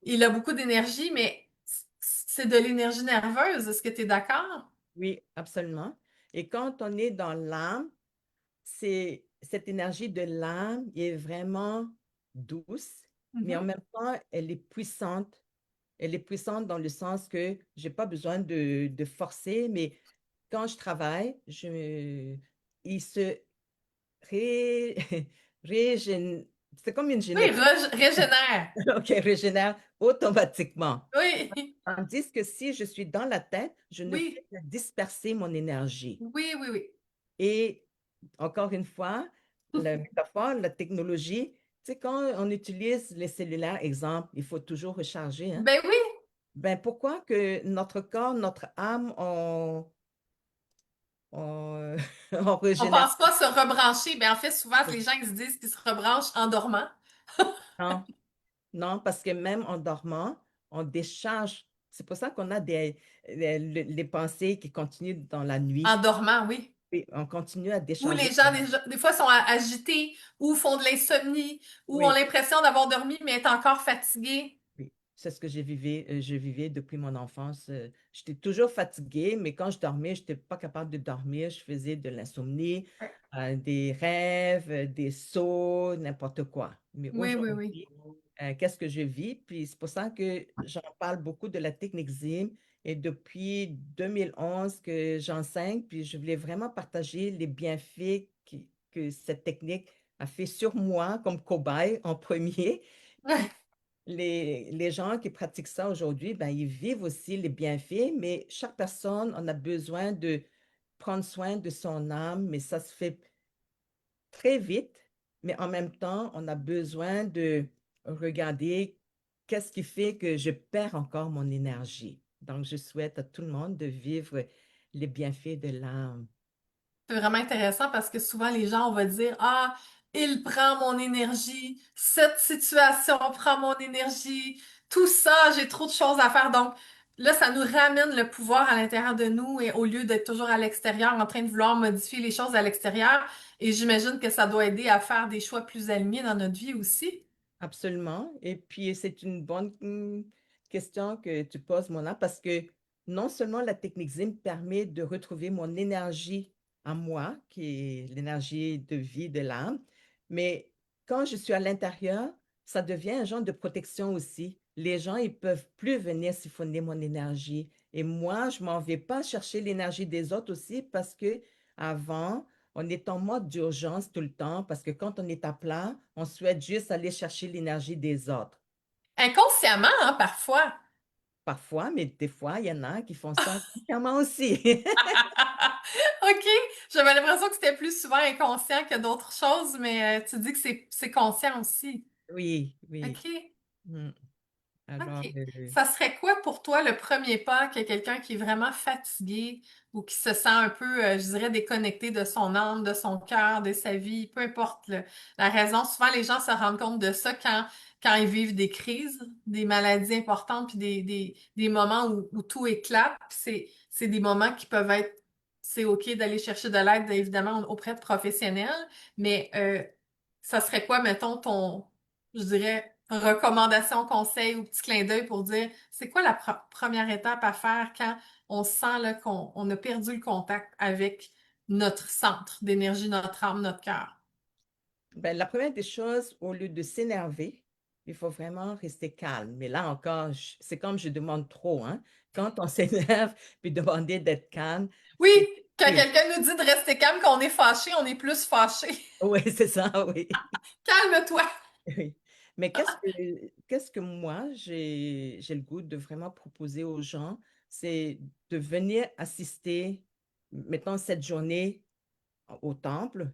il a beaucoup d'énergie, mais c'est de l'énergie nerveuse. Est-ce que tu es d'accord? Oui, absolument. Et quand on est dans l'âme, c'est cette énergie de l'âme est vraiment douce, mais en Mhm. même temps, elle est puissante. Elle est puissante dans le sens que j'ai pas besoin de forcer, mais quand je travaille, il se ré, c'est comme une Oui, génétique, régénère. ok, régénère automatiquement. Oui, Tandis que si je suis dans la tête, je ne fais oui, que disperser mon énergie. oui, oui, oui. Et encore une fois, la métaphore, la technologie, tu sais, quand on utilise les cellulaires, exemple, il faut toujours recharger, hein? Ben oui, Ben pourquoi que notre corps, notre âme, on, on on régénère pense pas se rebrancher. Ben en fait, souvent, les gens ils se disent qu'ils se rebranchent en dormant. pas? Non, parce que même en dormant, on décharge. C'est pour ça qu'on a les pensées qui continuent dans la En nuit. dormant, oui. Et on continue à Ou décharger. les gens, des fois, sont agités, ou font de l'insomnie, ou ont Oui, l'impression d'avoir dormi, mais être encore fatigués. oui, c'est ce que je vivais depuis mon enfance. J'étais toujours fatiguée, mais quand je dormais, je n'étais pas capable de dormir. Je faisais de l'insomnie, des rêves, des sauts, n'importe quoi. Mais Oui, oui, oui. aujourd'hui, qu'est-ce que je vis? Puis c'est pour ça que j'en parle beaucoup de la technique ZIM. Et depuis 2011 que j'enseigne, puis je voulais vraiment partager les bienfaits que cette technique a fait sur moi comme cobaye en premier. Puis les gens qui pratiquent ça aujourd'hui, ben, ils vivent aussi les bienfaits, mais chaque personne en a besoin de prendre soin de son âme, mais ça se fait très vite, mais en même temps, on a besoin de regarder qu'est-ce qui fait que je perds encore mon énergie. Donc, je souhaite à tout le monde de vivre les bienfaits de l'âme. C'est vraiment intéressant parce que souvent les gens, on va dire, ah, il prend mon énergie, cette situation prend mon énergie, tout ça, j'ai trop de choses à faire. Donc là, ça nous ramène le pouvoir à l'intérieur de nous et au lieu d'être toujours à l'extérieur en train de vouloir modifier les choses à l'extérieur. Et j'imagine que ça doit aider à faire des choix plus alignés dans notre vie aussi. Absolument. Et puis, c'est une bonne question que tu poses, Mona, parce que non seulement la technique ZIM permet de retrouver mon énergie à moi, qui est l'énergie de vie de l'âme, mais quand je suis à l'intérieur, ça devient un genre de protection aussi. Les gens, ils peuvent plus venir siphonner mon énergie. Et moi, je m'en vais pas chercher l'énergie des autres aussi parce que avant, on est en mode d'urgence tout le temps parce que quand on est à plat, on souhaite juste aller chercher l'énergie des autres. Inconsciemment, hein, parfois. Parfois, mais des fois, il y en a qui font ça consciemment aussi. OK, j'avais l'impression que c'était plus souvent inconscient que d'autres choses, mais tu dis que c'est conscient aussi. Oui, oui. OK. Mm. Alors, OK. Ça serait quoi pour toi le premier pas que quelqu'un qui est vraiment fatigué ou qui se sent un peu, je dirais, déconnecté de son âme, de son cœur, de sa vie, peu importe la raison. Souvent, les gens se rendent compte de ça quand ils vivent des crises, des maladies importantes, puis des moments où tout éclate. Puis c'est des moments qui peuvent être, c'est OK d'aller chercher de l'aide, évidemment, auprès de professionnels, mais ça serait quoi, mettons, je dirais, recommandation, conseil ou petit clin d'œil pour dire c'est quoi la première étape à faire quand on sent là, qu'on a perdu le contact avec notre centre d'énergie, notre âme, notre cœur. ben, la première des choses, au lieu de s'énerver, il faut vraiment rester calme. Mais là encore, c'est comme je demande trop, hein. Quand on s'énerve, puis demander d'être calme, Oui, c'est quand plus. quelqu'un nous dit de rester calme, qu'on est fâché, on est plus fâché. Oui, c'est ça, oui. Calme-toi. Oui. Mais qu'est-ce que moi, j'ai le goût de vraiment proposer aux gens, c'est de venir assister, mettons, cette journée au temple,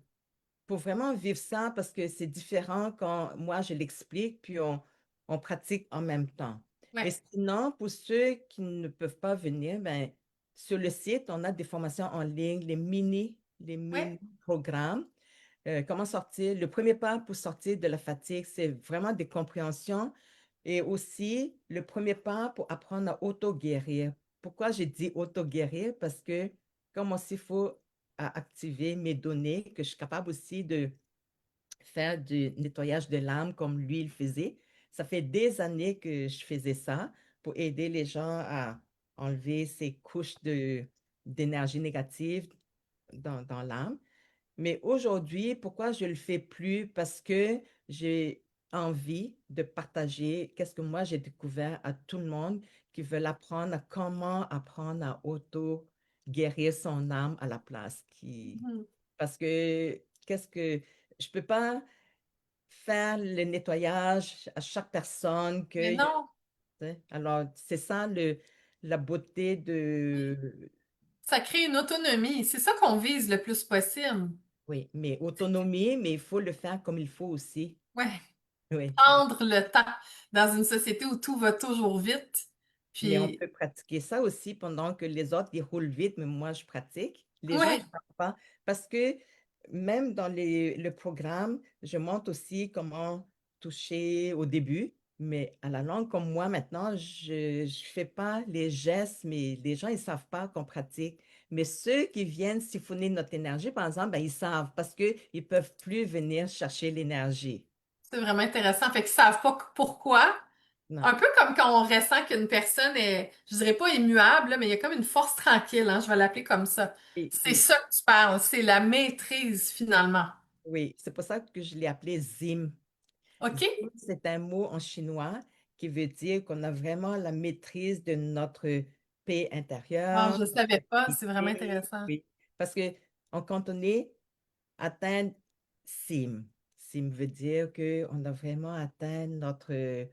pour vraiment vivre ça, parce que c'est différent quand moi, je l'explique, puis on pratique en même temps. Et Ouais, sinon, pour ceux qui ne peuvent pas venir, ben, sur le site, on a des formations en ligne, les ouais, mini-programmes. Comment sortir? Le premier pas pour sortir de la fatigue, c'est vraiment des compréhensions et aussi le premier pas pour apprendre à auto-guérir. Pourquoi j'ai dit auto-guérir? Parce que comme aussi il faut activer mes données, que je suis capable aussi de faire du nettoyage de l'âme comme lui il faisait. Ça fait des années que je faisais ça pour aider les gens à enlever ces couches d'énergie négative dans l'âme. Mais aujourd'hui, pourquoi je le fais plus? Parce que j'ai envie de partager qu'est-ce que moi j'ai découvert à tout le monde qui veut apprendre à comment apprendre à auto-guérir son âme à la place. mhm. Parce que je peux pas faire le nettoyage à chaque personne Mais non, alors, c'est ça la beauté de. ça crée une autonomie. C'est ça qu'on vise le plus possible. Oui, mais autonomie, mais il faut le faire comme il faut aussi. Ouais, Oui, oui. prendre le temps dans une société où tout va toujours vite. Mais on Puis, peut pratiquer ça aussi pendant que les autres, ils roulent vite, mais moi, je pratique. Les gens, ils ouais, ne savent pas. Parce que même dans le programme, je montre aussi comment toucher au début, mais à la langue, comme moi, maintenant, je ne fais pas les gestes, mais les gens, ils ne savent pas qu'on pratique. Mais ceux qui viennent siphonner notre énergie, par exemple, ben, ils savent parce qu'ils ne peuvent plus venir chercher l'énergie. c'est vraiment intéressant. Fait qu'ils savent pas pourquoi. Non. Un peu comme quand on ressent qu'une personne est, je dirais pas immuable, là, mais il y a comme une force tranquille, hein, je vais l'appeler comme ça. Et, C'est oui, ça que tu parles, c'est la maîtrise finalement. oui, c'est pour ça que je l'ai appelé Zim. OK? Zen, c'est un mot en chinois qui veut dire qu'on a vraiment la maîtrise de notre paix Ah, intérieure, je notre savais pas, c'est vraiment sérénité. intéressant. Oui, parce que en cantonais, atteindre Sim. Sim veut dire qu'on a vraiment atteint notre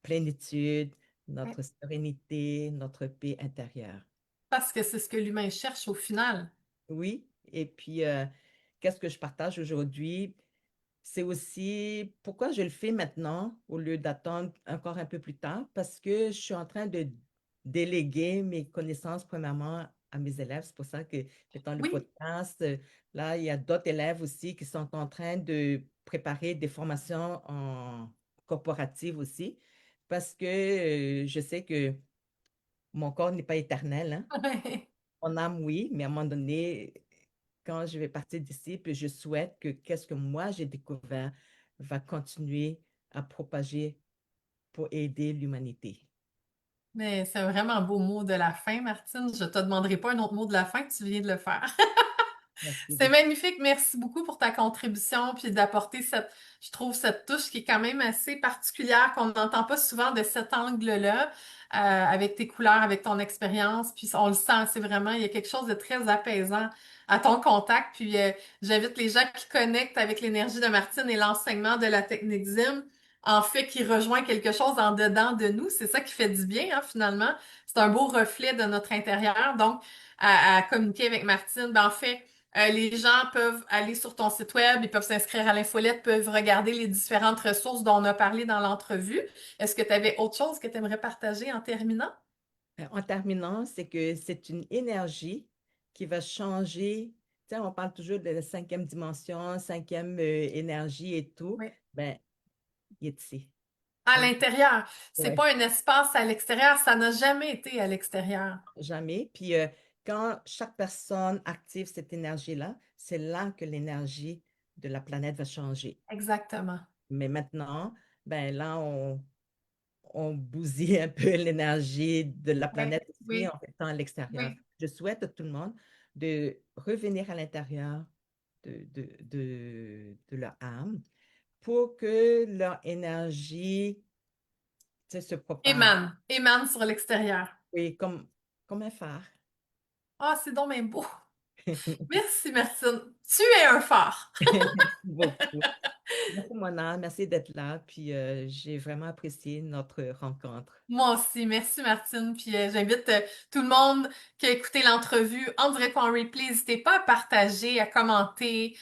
plénitude, Ouais. notre sérénité, notre paix intérieure. Parce que c'est ce que l'humain cherche au final. Oui, et puis qu'est-ce que je partage aujourd'hui? C'est aussi pourquoi je le fais maintenant au lieu d'attendre encore un peu plus tard, parce que je suis en train de déléguer mes connaissances premièrement à mes élèves. C'est pour ça que dans le Oui, podcast, là, il y a d'autres élèves aussi qui sont en train de préparer des formations en corporative aussi, parce que je sais que mon corps n'est pas éternel, hein. Mon âme, oui, mais à un moment donné, quand je vais partir d'ici, puis je souhaite que qu'est-ce que moi j'ai découvert va continuer à propager pour aider l'humanité. mais c'est un vraiment beau mot de la fin, Martine. Je te demanderai pas un autre mot de la fin, tu viens de le faire. Merci C'est beaucoup. magnifique. Merci beaucoup pour ta contribution, puis d'apporter je trouve, cette touche qui est quand même assez particulière, qu'on n'entend pas souvent de cet angle-là, avec tes couleurs, avec ton expérience. Puis on le sent, c'est vraiment, il y a quelque chose de très apaisant à ton contact. Puis j'invite les gens qui connectent avec l'énergie de Martine et l'enseignement de la technique ZIM, en fait, qui rejoint quelque chose en dedans de nous. C'est ça qui fait du bien, hein, finalement. C'est un beau reflet de notre intérieur. Donc, à communiquer avec Martine, ben, en fait, Les gens peuvent aller sur ton site web, ils peuvent s'inscrire à l'infolette, peuvent regarder les différentes ressources dont on a parlé dans l'entrevue. Est-ce que tu avais autre chose que tu aimerais partager en terminant? En terminant, c'est que c'est une énergie qui va changer. Tu sais, on parle toujours de la cinquième dimension, cinquième énergie et tout. Oui. Ben, il est ici. À Donc, l'intérieur. C'est ouais, pas un espace à l'extérieur, ça n'a jamais été à l'extérieur. jamais. Puis quand chaque personne active cette énergie-là, c'est là que l'énergie de la planète va changer. Exactement. Mais maintenant, ben là, on bousille un peu l'énergie de la Oui, planète ici oui, en étant à l'extérieur. oui. Je souhaite à tout le monde de revenir à l'intérieur de leur âme pour que leur énergie, tu sais, se propage. Émane, émane sur l'extérieur. Oui, comme un phare. Ah, c'est donc même beau. Merci, Martine. Tu es un phare. Merci beaucoup. Merci, Mona. Merci d'être là. Puis j'ai vraiment apprécié notre rencontre. Moi aussi, merci Martine. Puis j'invite tout le monde qui a écouté l'entrevue en direct ou en replay, n'hésitez pas à partager, à commenter.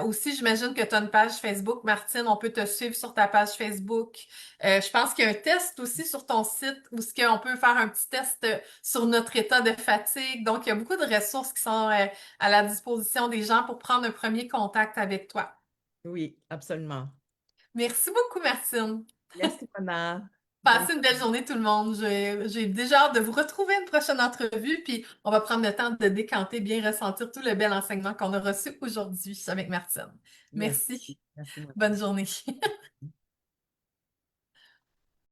Aussi, j'imagine que tu as une page Facebook, Martine, on peut te suivre sur ta page Facebook. Je pense qu'il y a un test aussi sur ton site où ce qu'on peut faire un petit test sur notre état de fatigue. Donc, il y a beaucoup de ressources qui sont à la disposition des gens pour prendre un premier contact avec toi. Oui, absolument. Merci beaucoup, Martine. Merci, Mona. Bonne Passez une belle journée tout le monde. J'ai déjà hâte de vous retrouver à une prochaine entrevue, puis on va prendre le temps de décanter, bien ressentir tout le bel enseignement qu'on a reçu aujourd'hui avec Martine. Merci. Merci. Merci, Mona. Bonne journée.